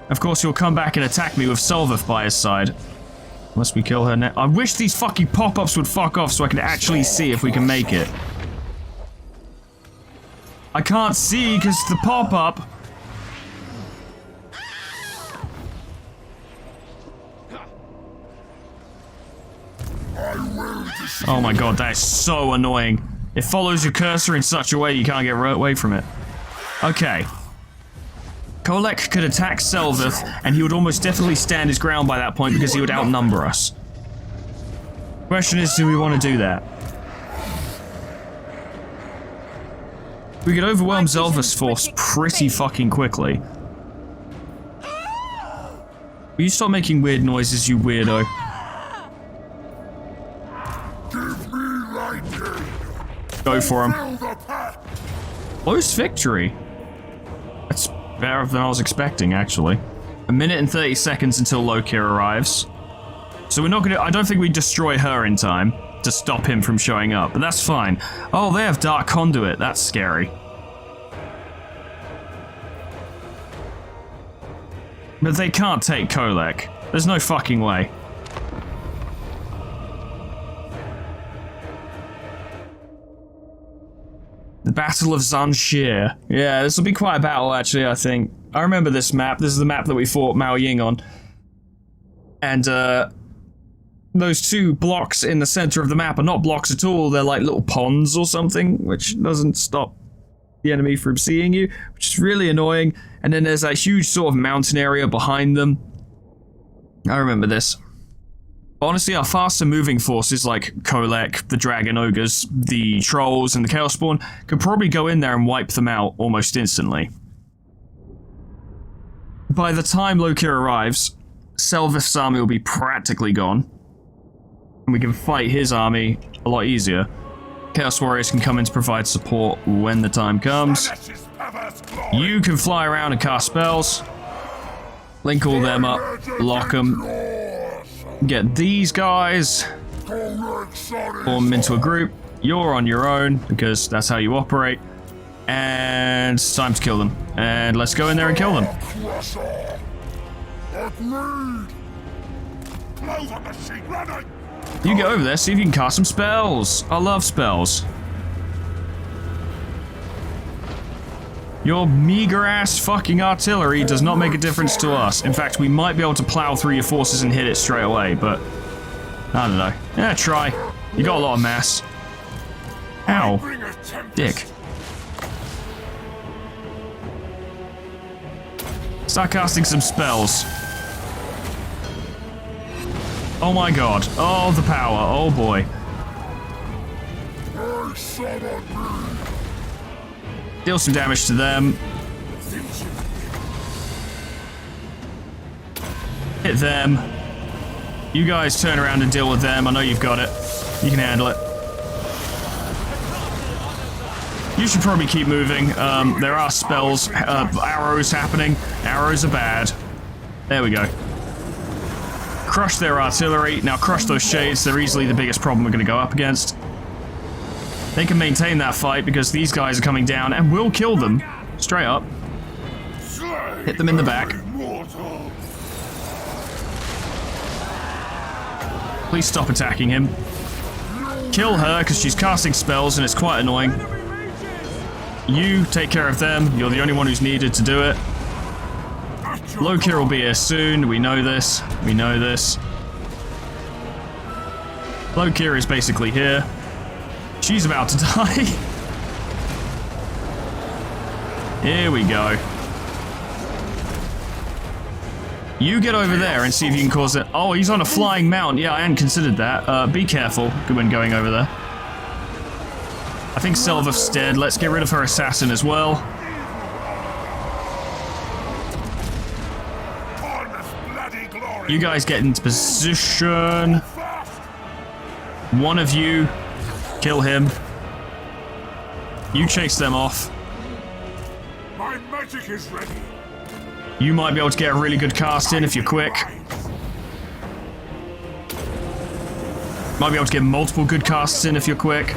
Of course, he'll come back and attack me with Selveth by his side. Unless we kill her now. I wish these fucking pop-ups would fuck off so I can actually see if we can make it. I can't see because the pop-up. Oh my god, that is so annoying. It follows your cursor in such a way you can't get right away from it. Okay. Kholek could attack Selveth, and he would almost definitely stand his ground by that point because he would outnumber us. Question is, do we want to do that? We could overwhelm Zelva's force pretty fucking quickly. Will you stop making weird noises, you weirdo? Give me lightning. Go for him. Fill the pack. Close victory. That's better than I was expecting, actually. 1 minute and 30 seconds until Lokir arrives. So we're not gonna, I don't think we destroy her in time to stop him from showing up, but that's fine. Oh, they have Dark Conduit, that's scary. But they can't take Kholek. There's no fucking way. The Battle of Zanshir. Yeah, this will be quite a battle, actually, I think. I remember this map. This is the map that we fought Mao Ying on. And, those two blocks in the center of the map are not blocks at all. They're like little ponds or something, which doesn't stop the enemy from seeing you, which is really annoying. And then there's that huge sort of mountain area behind them. I remember this. Honestly, our faster moving forces like Kholek, the Dragon Ogres, the Trolls, and the Chaos Spawn could probably go in there and wipe them out almost instantly. By the time Lokir arrives, Selveth's army will be practically gone. And we can fight his army a lot easier. Chaos Warriors can come in to provide support when the time comes. You can fly around and cast spells. Link all them up, lock them. Get these guys, form them into a group. You're on your own, because that's how you operate. And it's time to kill them. And let's go in there and kill them. You get over there, see if you can cast some spells. I love spells. Your meager-ass fucking artillery does not make a difference to us. In fact, we might be able to plow through your forces and hit it straight away, but I don't know. Yeah, try. You got a lot of mass. Ow. Dick. Start casting some spells. Oh my god. Oh, the power. Oh boy. Deal some damage to them. Hit them. You guys turn around and deal with them. I know you've got it. You can handle it. You should probably keep moving. There are spells, arrows happening. Arrows are bad. There we go. Crush their artillery. Now crush those shades. They're easily the biggest problem we're going to go up against. They can maintain that fight because these guys are coming down and we'll kill them. Straight up. Hit them in the back. Please stop attacking him. Kill her because she's casting spells and it's quite annoying. You take care of them. You're the only one who's needed to do it. Lokir will be here soon. We know this. We know this. Lokir is basically here. She's about to die. Here we go. You get over there and see if you can cause it. Oh, he's on a flying mount. Yeah, I hadn't considered that. Be careful when going over there. I think Selveth's dead. Let's get rid of her assassin as well. You guys get into position. One of you, kill him. You chase them off. My magic is ready. You might be able to get a really good cast in if you're quick. Might be able to get multiple good casts in if you're quick.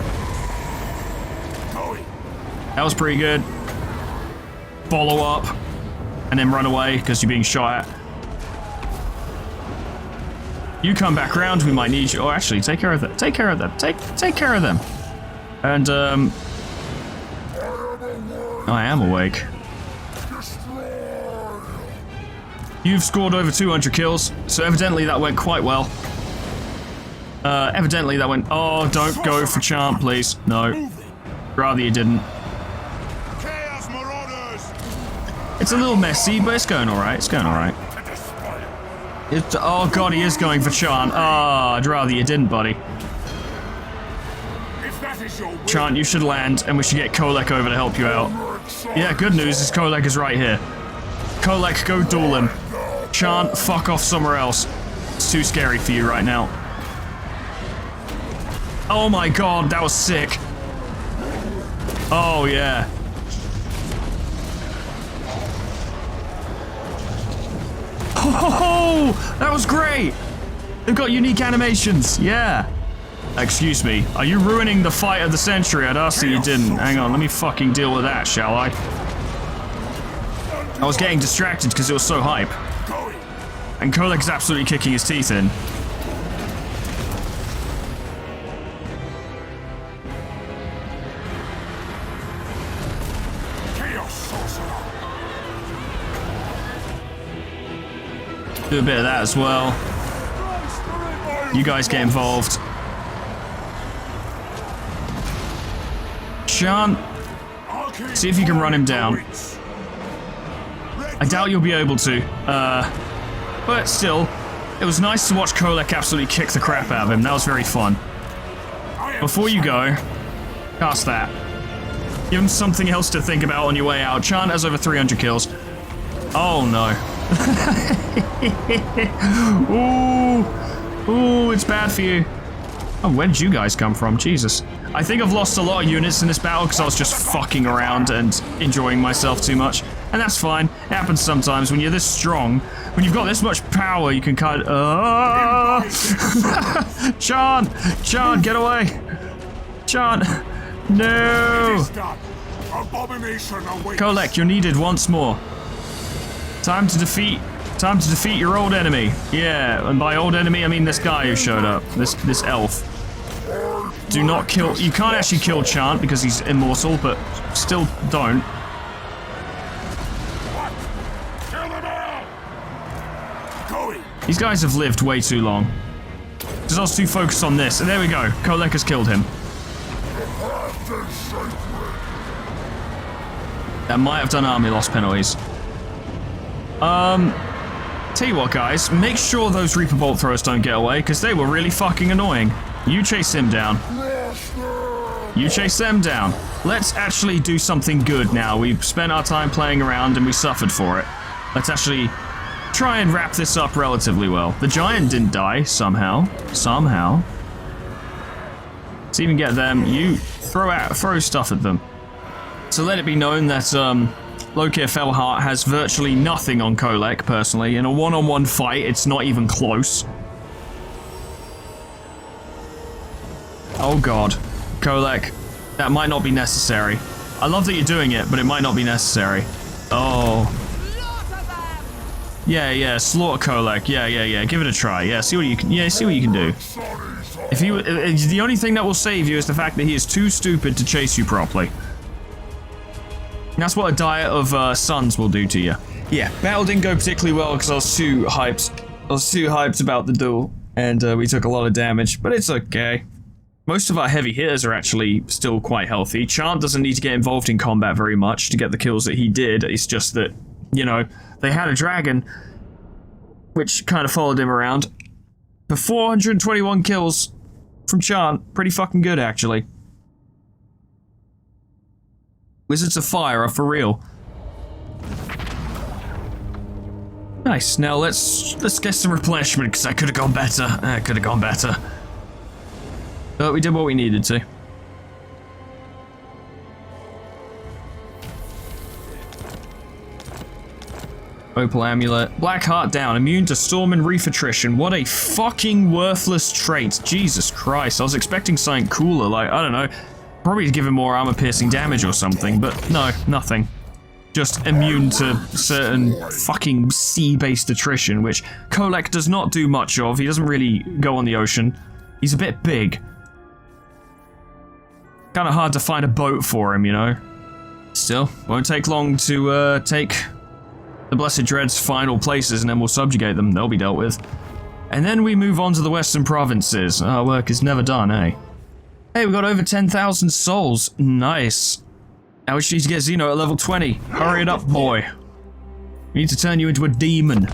That was pretty good. Follow up. And then run away because you're being shot at. You come back around, we might need you. Oh, actually, take care of them. Take care of them. Take care of them. And, I am awake. You've scored over 200 kills, so evidently that went quite well. Evidently that went... Oh, don't go for Champ, please. No. Rather you didn't. It's a little messy, but it's going alright. It's going alright. Oh god, he is going for Chant. Ah, I'd rather you didn't, buddy. Chant, you should land, and we should get Kholek over to help you out. Yeah, good news is Kholek is right here. Kholek, go duel him. Chant, fuck off somewhere else. It's too scary for you right now. Oh my god, that was sick. Oh yeah. Oh, that was great. They've got unique animations. Yeah. Excuse me, are you ruining the fight of the century? I'd ask that you didn't. Hang on, let me fucking deal with that, shall I? I was getting distracted because it was so hype. And Kholek's absolutely kicking his teeth in. Do a bit of that as well. You guys get involved. Chant, see if you can run him down. I doubt you'll be able to. But still, it was nice to watch Kholek absolutely kick the crap out of him. That was very fun. Before you go, cast that. Give him something else to think about on your way out. Chant has over 300 kills. Oh no. Ooh, it's bad for you. Oh, where did you guys come from? Jesus. I think I've lost a lot of units in this battle because I was just fucking around and enjoying myself too much. And that's fine. It happens sometimes when you're this strong. When you've got this much power, you can kind of... Chant! Chant, get away! Chant! No! Kholek, you're needed once more. Time to defeat your old enemy. Yeah, and by old enemy, I mean this guy who showed up. This elf. Do not kill... You can't actually kill Chant because he's immortal, but still don't. These guys have lived way too long. Because I was too focused on this. And there we go. Kholek has killed him. That might have done army loss penalties. Tell you what, guys. Make sure those Reaper Bolt throwers don't get away, because they were really fucking annoying. You chase him down. You chase them down. Let's actually do something good now. We've spent our time playing around and we suffered for it. Let's actually try and wrap this up relatively well. The giant didn't die, somehow. Somehow. Let's even get them. You throw stuff at them. So let it be known that, Lokir Fellheart has virtually nothing on Kholek, personally. In a one-on-one fight, it's not even close. Oh god. Kholek, that might not be necessary. I love that you're doing it, but it might not be necessary. Oh. Yeah, slaughter Kholek. Yeah. Give it a try. Yeah, see what you can do. If the only thing that will save you is the fact that he is too stupid to chase you properly. That's what a diet of suns will do to you. Yeah, battle didn't go particularly well because I was too hyped about the duel, and we took a lot of damage, but it's okay. Most of our heavy hitters are actually still quite healthy. Chant doesn't need to get involved in combat very much to get the kills that he did. It's just that, you know, they had a dragon, which kind of followed him around. But 421 kills from Chant, pretty fucking good, actually. Wizards of Fire are for real. Nice. Now let's get some replenishment because I could have gone better. But we did what we needed to. Opal Amulet. Black Heart down. Immune to Storm and Reef Attrition. What a fucking worthless trait. Jesus Christ. I was expecting something cooler, like, I don't know, probably to give him more armor-piercing damage or something, but no, nothing. Just immune to certain fucking sea-based attrition, which Kholek does not do much of. He doesn't really go on the ocean. He's a bit big. Kind of hard to find a boat for him, you know? Still, won't take long to take the Blessed Dread's final places, and then we'll subjugate them. They'll be dealt with. And then we move on to the Western Provinces. Our work is never done, eh? Hey, we got over 10,000 souls. Nice. Now we just need to get Xeno at level 20. Hurry it up, boy. We need to turn you into a demon.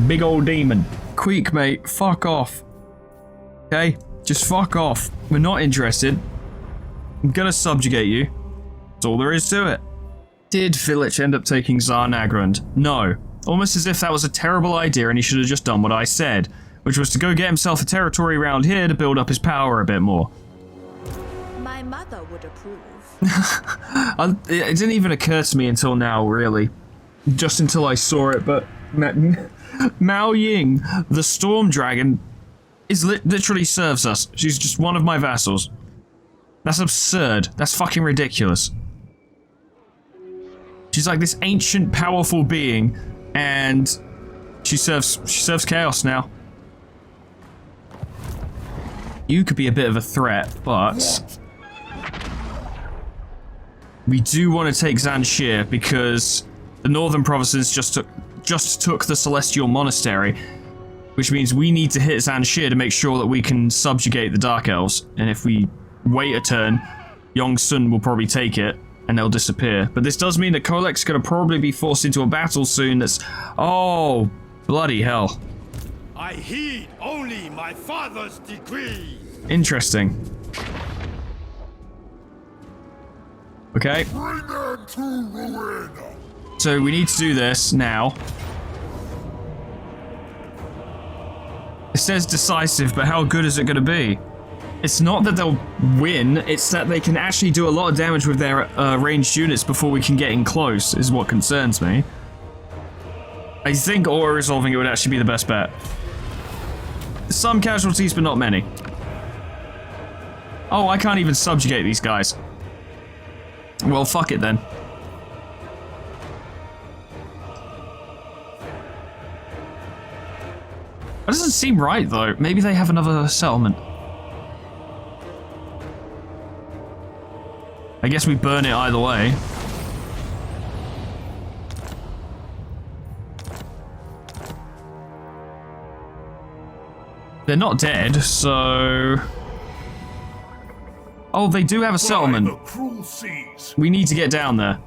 Big old demon. Queek, mate, fuck off. Okay? Just fuck off. We're not interested. I'm gonna subjugate you. That's all there is to it. Did Village end up taking Tsar Nagrand? No. Almost as if that was a terrible idea and he should have just done what I said, which was to go get himself a territory around here to build up his power a bit more. My mother would approve. It didn't even occur to me until now, really. Just until I saw it, but Mao Ying, the Storm Dragon, literally serves us. She's just one of my vassals. That's absurd. That's fucking ridiculous. She's like this ancient, powerful being, and she serves chaos now. You could be a bit of a threat, but we do want to take Zanshir because the northern provinces just took the Celestial Monastery, which means we need to hit Zanshir to make sure that we can subjugate the Dark Elves. And if we wait a turn, Yong Sun will probably take it, and they'll disappear. But this does mean that Kholek's going to probably be forced into a battle soon that's... Oh, bloody hell. I heed only my father's decree. Interesting. Okay. Bring them to ruin. So we need to do this now. It says decisive, but how good is it going to be? It's not that they'll win, it's that they can actually do a lot of damage with their ranged units before we can get in close, is what concerns me. I think auto-resolving it would actually be the best bet. Some casualties, but not many. Oh, I can't even subjugate these guys. Well, fuck it then. That doesn't seem right, though. Maybe they have another settlement. I guess we burn it either way. They're not dead, so... Oh, they do have a settlement. We need to get down there.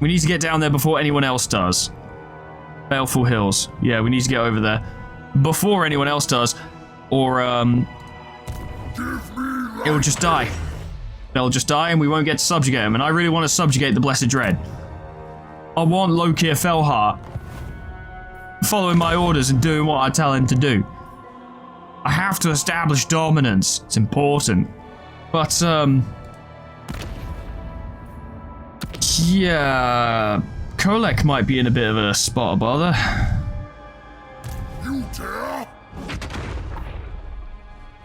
We need to get down there before anyone else does. Baleful Hills. Yeah, we need to get over there before anyone else does, or it'll just die. They'll just die and we won't get to subjugate them, and I really want to subjugate the Blessed Dread. I want Lokir Felheart following my orders and doing what I tell him to do. I have to establish dominance. It's important. But, yeah, Kholek might be in a bit of a spot of bother. You dare?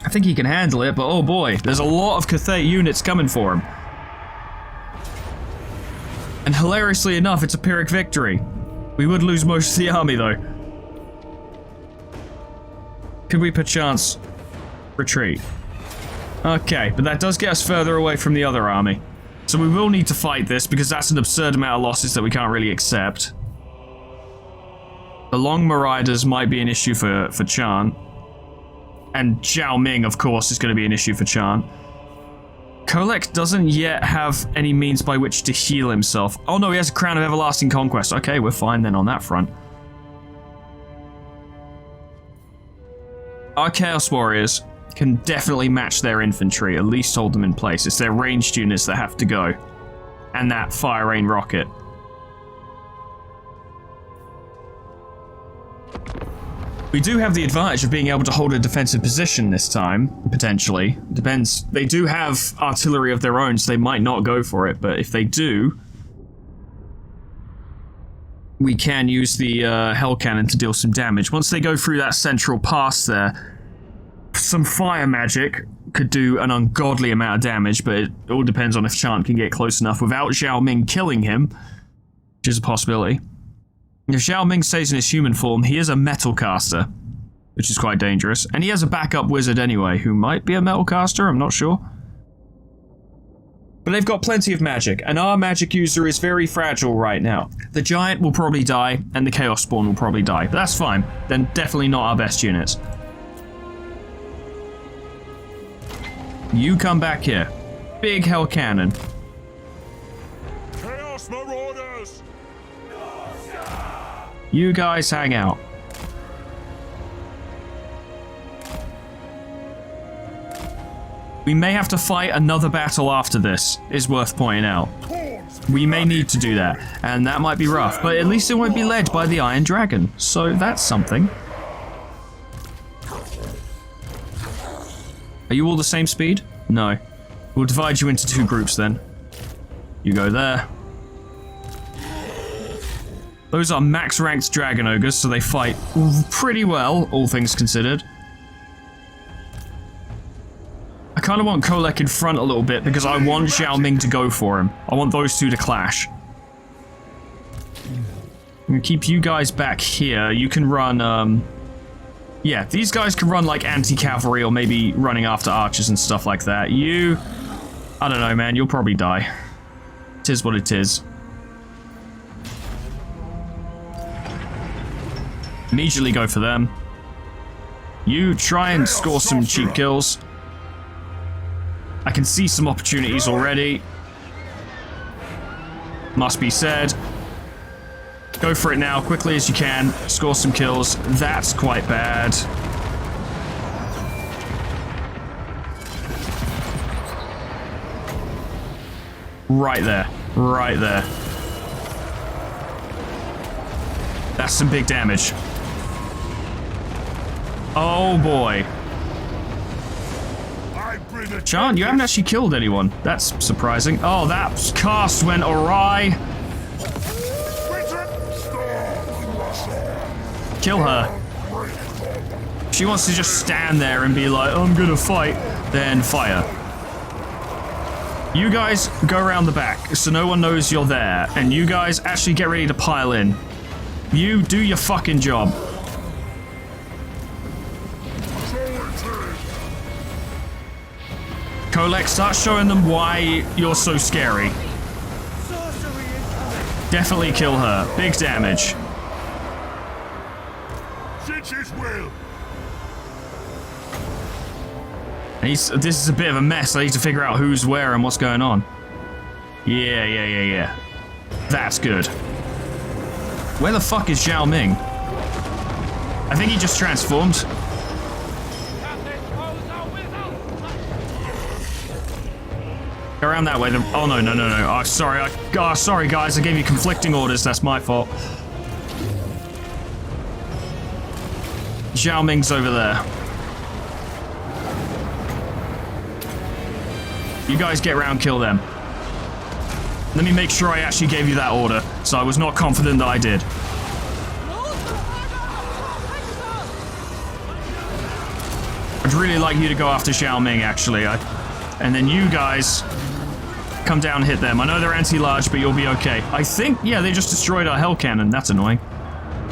I think he can handle it, but oh boy, there's a lot of Cathay units coming for him. And hilariously enough, it's a Pyrrhic victory. We would lose most of the army, though. Could we perchance retreat? Okay, but that does get us further away from the other army. So we will need to fight this, because that's an absurd amount of losses that we can't really accept. The Long Marauders might be an issue for Chan. And Zhao Ming, of course, is going to be an issue for Chan. Kholek doesn't yet have any means by which to heal himself. Oh no, he has a Crown of Everlasting Conquest. Okay, we're fine then on that front. Our Chaos Warriors can definitely match their infantry, at least hold them in place. It's their ranged units that have to go. And that Fire Rain rocket. We do have the advantage of being able to hold a defensive position this time, potentially. Depends. They do have artillery of their own, so they might not go for it, but if they do, we can use the Hell Cannon to deal some damage. Once they go through that central pass there, some fire magic could do an ungodly amount of damage, but it all depends on if Chant can get close enough without Zhao Ming killing him, which is a possibility. If Zhao Ming stays in his human form, he is a metal caster, which is quite dangerous. And he has a backup wizard anyway, who might be a metal caster, I'm not sure. But they've got plenty of magic, and our magic user is very fragile right now. The Giant will probably die, and the Chaos Spawn will probably die, but that's fine. They're definitely not our best units. You come back here. Big Hell Cannon. Chaos Marauders! You guys hang out. We may have to fight another battle after this, is worth pointing out. We may need to do that, and that might be rough, but at least it won't be led by the Iron Dragon, so that's something. Are you all the same speed? No. We'll divide you into 2 groups then. You go there. Those are max-ranked Dragon Ogres, so they fight pretty well, all things considered. I kind of want Kholek in front a little bit because I want Zhao Ming to go for him. I want those two to clash. I'm gonna keep you guys back here. You can run, yeah, these guys can run like anti-cavalry or maybe running after archers and stuff like that. You... I don't know, man. You'll probably die. Tis what it is. Immediately go for them. You try and score some cheap kills. I can see some opportunities already. Must be said. Go for it now, quickly as you can. Score some kills. That's quite bad. Right there. Right there. That's some big damage. Oh boy. Sean, you haven't actually killed anyone. That's surprising. Oh, that cast went awry. Kill her. She wants to just stand there and be like, I'm gonna fight. Then fire. You guys go around the back so no one knows you're there. And you guys actually get ready to pile in. You do your fucking job. Kholek, start showing them why you're so scary. Definitely kill her. Big damage. This is a bit of a mess. I need to figure out who's where and what's going on. Yeah. That's good. Where the fuck is Zhao Ming? I think he just transformed. Go around that way. Oh, no. Oh, sorry. Sorry, guys. I gave you conflicting orders. That's my fault. Zhao Ming's over there. You guys get around, kill them. Let me make sure I actually gave you that order, so I was not confident that I did. I'd really like you to go after Zhao Ming, actually. And then you guys come down and hit them. I know they're anti-large, but you'll be okay. I think, yeah, they just destroyed our hell cannon. That's annoying.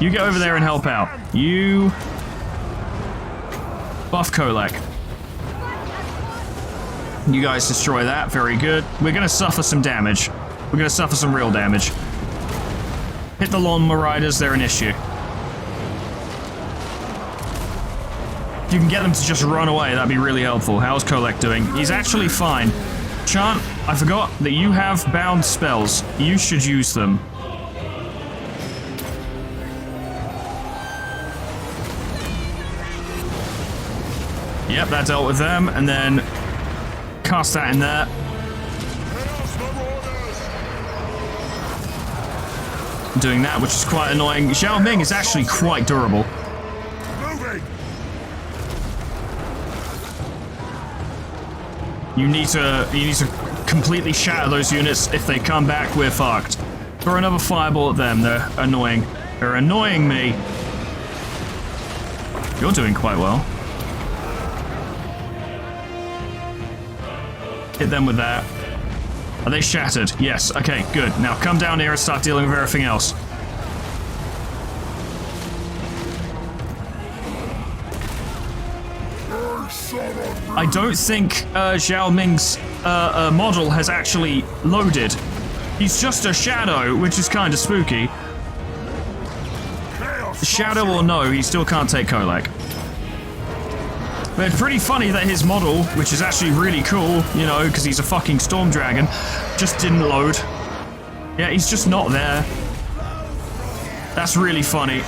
You get over there and help out. You buff Kholek. You guys destroy that. Very good. We're going to suffer some damage. We're going to suffer some real damage. Hit the lawnmower riders. They're an issue. If you can get them to just run away, that'd be really helpful. How's Kholek doing? He's actually fine. Chant, I forgot that you have bound spells. You should use them. Yep, that dealt with them, and then cast that in there. Doing that, which is quite annoying. Zhao Ming is actually quite durable. You need to completely shatter those units. If they come back, we're fucked. Throw another fireball at them. They're annoying. They're annoying me. You're doing quite well. Hit them with that. Are they shattered? Yes. Okay, good. Now come down here and start dealing with everything else. I don't think Zhao Ming's model has actually loaded. He's just a shadow, which is kind of spooky. Shadow or no, he still can't take Kholek. But it's pretty funny that his model, which is actually really cool, you know, because he's a fucking storm dragon, just didn't load. Yeah, he's just not there. That's really funny.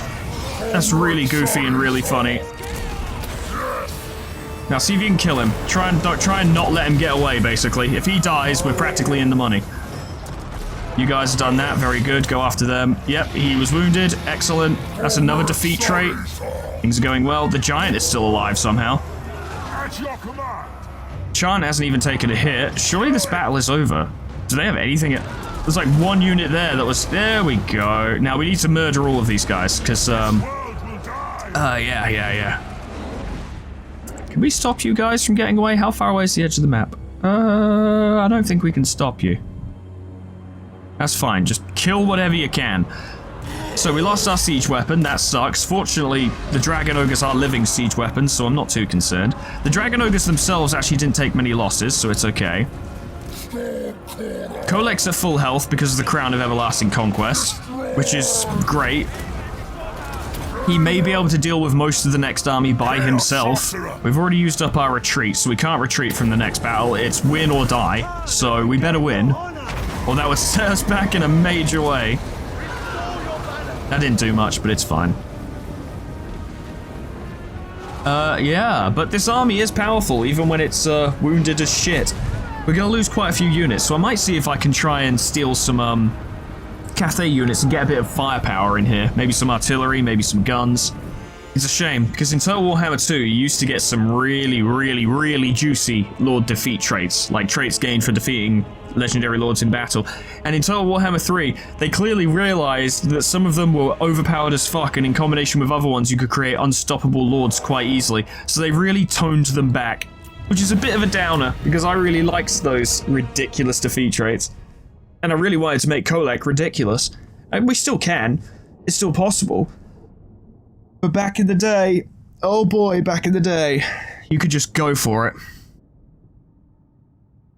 That's really goofy and really funny. Now see if you can kill him. Try and not let him get away, basically. If he dies, we're practically in the money. You guys have done that. Very good. Go after them. Yep, he was wounded. Excellent. That's another defeat trait. Things are going well. The giant is still alive somehow. Chan hasn't even taken a hit. Surely this battle is over. Do they have anything? There's like one unit there that was... There we go. Now we need to murder all of these guys, because, yeah. Can we stop you guys from getting away? How far away is the edge of the map? I don't think we can stop you. That's fine. Just kill whatever you can. So we lost our siege weapon. That sucks. Fortunately, the Dragon Ogres are living siege weapons, so I'm not too concerned. The Dragon Ogres themselves actually didn't take many losses, so it's okay. Kholek's at full health because of the Crown of Everlasting Conquest, which is great. He may be able to deal with most of the next army by himself. We've already used up our retreat, so we can't retreat from the next battle. It's win or die, so we better win. Or that would set us back in a major way. That didn't do much, but it's fine. Yeah, but this army is powerful, even when it's wounded as shit. We're gonna lose quite a few units, so I might see if I can try and steal some, Cathay units and get a bit of firepower in here. Maybe some artillery, maybe some guns. It's a shame, because in Total Warhammer 2, you used to get some really juicy Lord defeat traits, like traits gained for defeating legendary lords in battle. And in Total Warhammer 3, they clearly realized that some of them were overpowered as fuck, and in combination with other ones, you could create unstoppable lords quite easily. So they really toned them back, which is a bit of a downer, because I really liked those ridiculous defeat traits. And I really wanted to make Kholek ridiculous. And we still can. It's still possible. But back in the day, oh boy, back in the day, you could just go for it.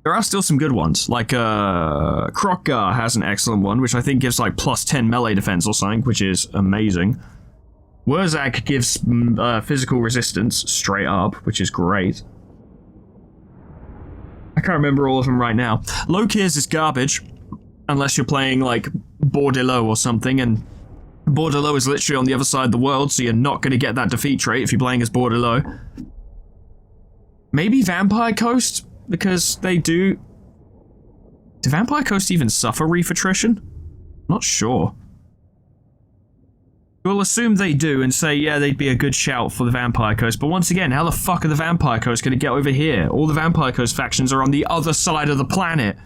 There are still some good ones, like Krokkar has an excellent one, which I think gives like plus 10 melee defense or something, which is amazing. Wurzag gives physical resistance straight up, which is great. I can't remember all of them right now. Lokir's is garbage, unless you're playing like Bordelot or something, and Bordelot is literally on the other side of the world, so you're not going to get that defeat trait if you're playing as Bordelot. Maybe Vampire Coast, because they do... Do Vampire Coast even suffer reef attrition? Not sure. We'll assume they do and say, yeah, they'd be a good shout for the Vampire Coast, but once again, how the fuck are the Vampire Coast going to get over here? All the Vampire Coast factions are on the other side of the planet.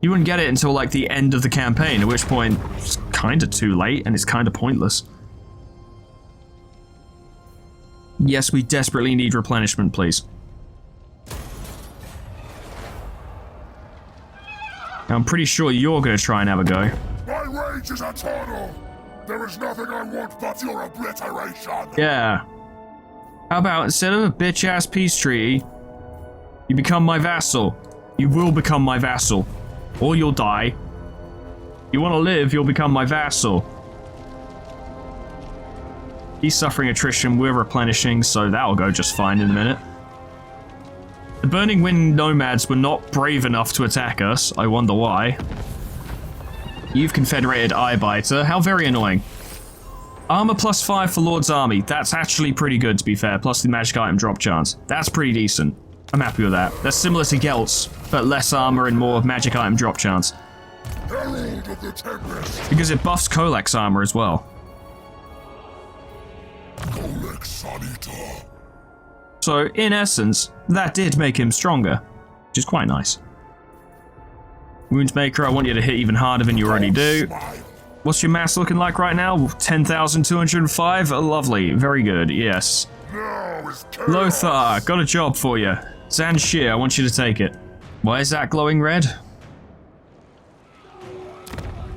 You wouldn't get it until like the end of the campaign, at which point it's kind of too late and it's kind of pointless. Yes, we desperately need replenishment, please. Now, I'm pretty sure you're going to try and have a go. My rage is eternal. There is nothing I want but your obliteration. Yeah. How about instead of a bitch-ass peace treaty, you become my vassal. You will become my vassal. Or you'll die. You want to live, you'll become my vassal. He's suffering attrition, we're replenishing, so that'll go just fine in a minute. The Burning Wind Nomads were not brave enough to attack us. I wonder why. You've confederated Eyebiter. How very annoying. Armor plus 5 for Lord's Army. That's actually pretty good, to be fair. Plus the magic item drop chance. That's pretty decent. I'm happy with that. That's similar to Gelt's, but less armor and more magic item drop chance. Herald of the Tempest. Because it buffs Kholek's armor as well. Kholek Sanita. So, in essence, that did make him stronger, which is quite nice. Woundmaker, I want you to hit even harder than you already do. What's your mass looking like right now? 10,205? Lovely. Very good, yes. Lothar, got a job for you. Zanshir, I want you to take it. Why is that glowing red?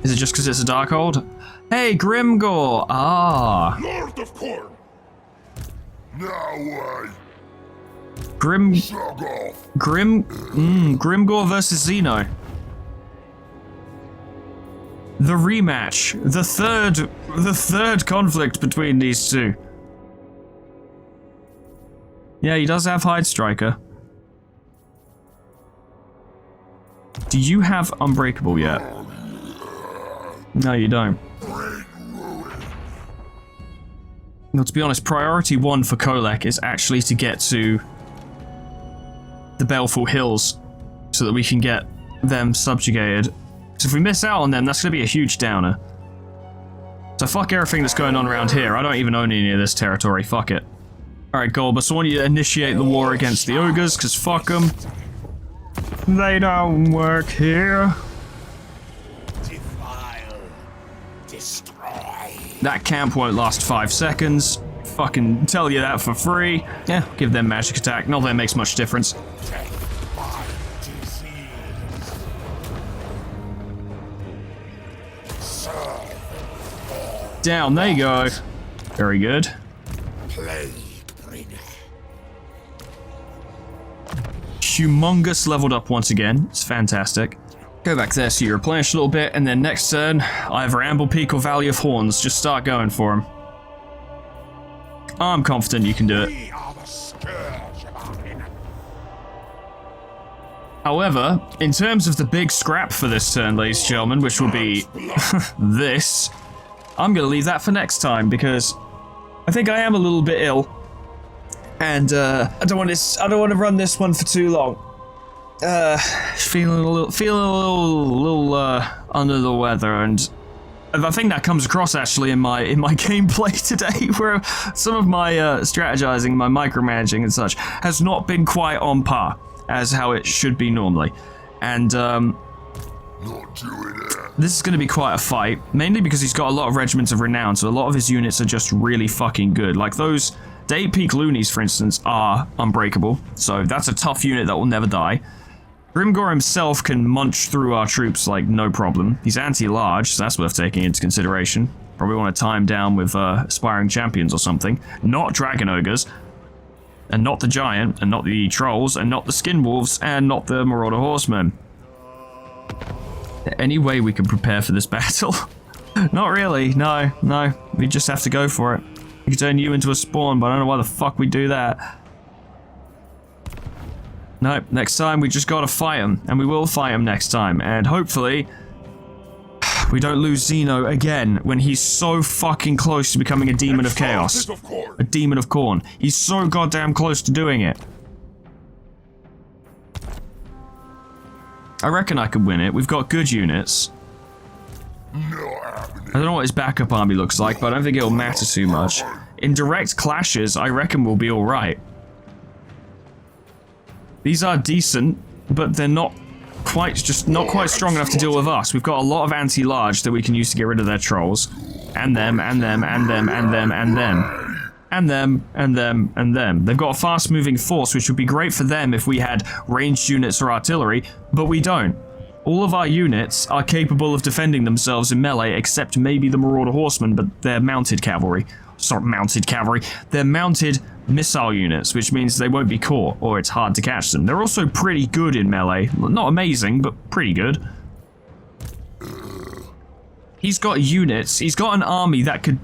Is it just because it's a Darkhold? Hey, Grimgor! Ah. Lord of Korn. Now way. Grimgor versus Xeno. The rematch. The third conflict between these two. Yeah, he does have Hide Striker. Do you have Unbreakable yet? No, you don't. Now, to be honest, priority 1 for Kholek is actually to get to the Baleful Hills so that we can get them subjugated. So if we miss out on them, that's going to be a huge downer. So fuck everything that's going on around here. I don't even own any of this territory. Fuck it. Alright, Golbus, I want you to initiate the war against the ogres, because fuck them. They don't work here. Defile. Destroy. That camp won't last 5 seconds. Fucking tell you that for free. Yeah, give them magic attack. Not that it makes much difference. Death by disease. Serve. Down they go. Very good. Plague bringer. Humongous leveled up once again. It's fantastic. Go back there so you replenish a little bit, and then next turn, either Amble Peak or Valley of Horns. Just start going for him. I'm confident you can do it. We are the scourge of our enemy. However, in terms of the big scrap for this turn, ladies and gentlemen, which will be this, I'm going to leave that for next time because I think I am a little bit ill, and I don't want to run this one for too long. Feeling a little under the weather, and I think that comes across actually in my gameplay today, where some of my strategizing, my micromanaging and such has not been quite on par as how it should be normally, and Not doing it. this is going to be quite a fight, mainly because he's got a lot of regiments of renown, so a lot of his units are just really fucking good. Like those Date Peak Loonies, for instance, are unbreakable, so that's a tough unit that will never die. Grimgor himself can munch through our troops like no problem. He's anti-large, so that's worth taking into consideration. Probably want to tie him down with aspiring champions or something. Not dragon ogres, and not the giant, and not the trolls, and not the skin wolves, and not the marauder horsemen. Any way we can prepare for this battle? Not really, no. We just have to go for it. We could turn you into a spawn, but I don't know why the fuck we do that. No, next time we just gotta fight him, and we will fight him next time, and hopefully we don't lose Xeno again when he's so fucking close to becoming a demon of chaos. A demon of Khorne. He's so goddamn close to doing it. I reckon I could win it. We've got good units. I don't know what his backup army looks like, but I don't think it'll matter too much. In direct clashes, I reckon we'll be alright. These are decent, but they're not quite strong enough to deal with us. We've got a lot of anti-large that we can use to get rid of their trolls. And them, and them, and them, and them, and them. And them, and them, and them. They've got a fast-moving force, which would be great for them if we had ranged units or artillery, but we don't. All of our units are capable of defending themselves in melee, except maybe the Marauder Horsemen, but they're mounted cavalry. Sorry, mounted cavalry. They're mounted missile units, which means they won't be caught, or it's hard to catch them. They're also pretty good in melee. Not amazing, but pretty good. He's got units. He's got an army that could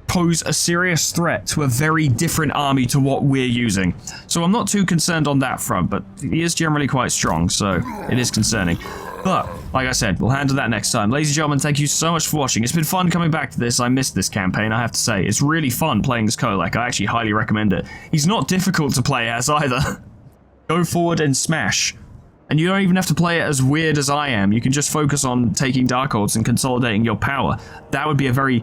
pose a serious threat to a very different army to what we're using. So I'm not too concerned on that front, but he is generally quite strong, so it is concerning. But, like I said, we'll handle that next time. Ladies and gentlemen, thank you so much for watching. It's been fun coming back to this. I missed this campaign, I have to say. It's really fun playing as Kholek. I actually highly recommend it. He's not difficult to play as either. Go forward and smash. And you don't even have to play it as weird as I am. You can just focus on taking Darkholds and consolidating your power. That would be a very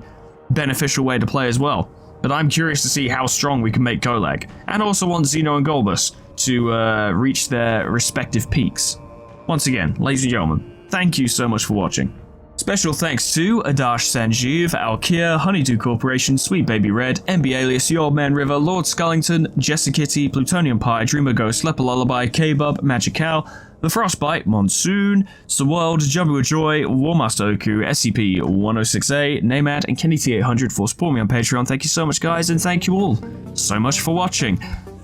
beneficial way to play as well. But I'm curious to see how strong we can make Kholek. And also want Xeno and Golbus to reach their respective peaks. Once again, ladies and gentlemen, thank you so much for watching. Special thanks to Adash Sanjeev, Alkia, Honeydew Corporation, Sweet Baby Red, MB Alias, The Old Man River, Lord Scullington, Jessica Kitty, Plutonium Pie, Dreamer Ghost, Leper Lullaby, K-Bub, Magic Cow, The Frostbite, Monsoon, World, Jumbo Joy, Warmaster Oku, SCP-106A, Namad, and Kenny T800 for supporting me on Patreon. Thank you so much, guys, and thank you all so much for watching.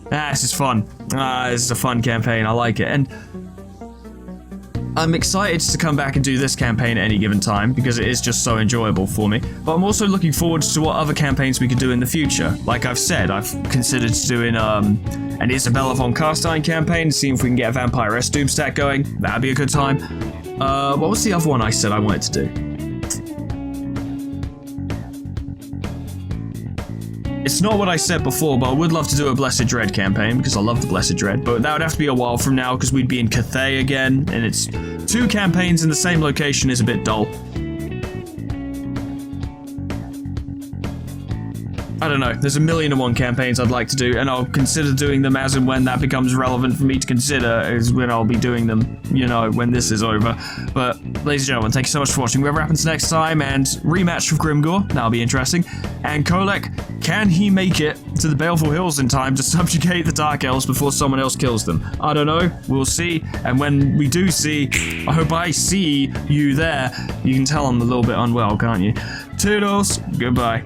This is fun. This is a fun campaign. I like it. And I'm excited to come back and do this campaign at any given time because it is just so enjoyable for me. But I'm also looking forward to what other campaigns we could do in the future. Like I've said, I've considered doing an Isabella von Carstein campaign, seeing if we can get a Vampire S Doomstack going. That'd be a good time. What was the other one I said I wanted to do? It's not what I said before, but I would love to do a Blessed Dread campaign, because I love the Blessed Dread, but that would have to be a while from now, because we'd be in Cathay again, and it's 2 campaigns in the same location is a bit dull. I don't know, there's 1,000,001 campaigns I'd like to do, and I'll consider doing them as and when that becomes relevant for me to consider, is when I'll be doing them, you know, when this is over. But, ladies and gentlemen, thank you so much for watching. Whatever happens next time, and rematch with Grimgor, that'll be interesting. And Kholek, can he make it to the Baleful Hills in time to subjugate the Dark Elves before someone else kills them? I don't know, we'll see, and when we do see, I hope I see you there. You can tell I'm a little bit unwell, can't you? Toodles, goodbye.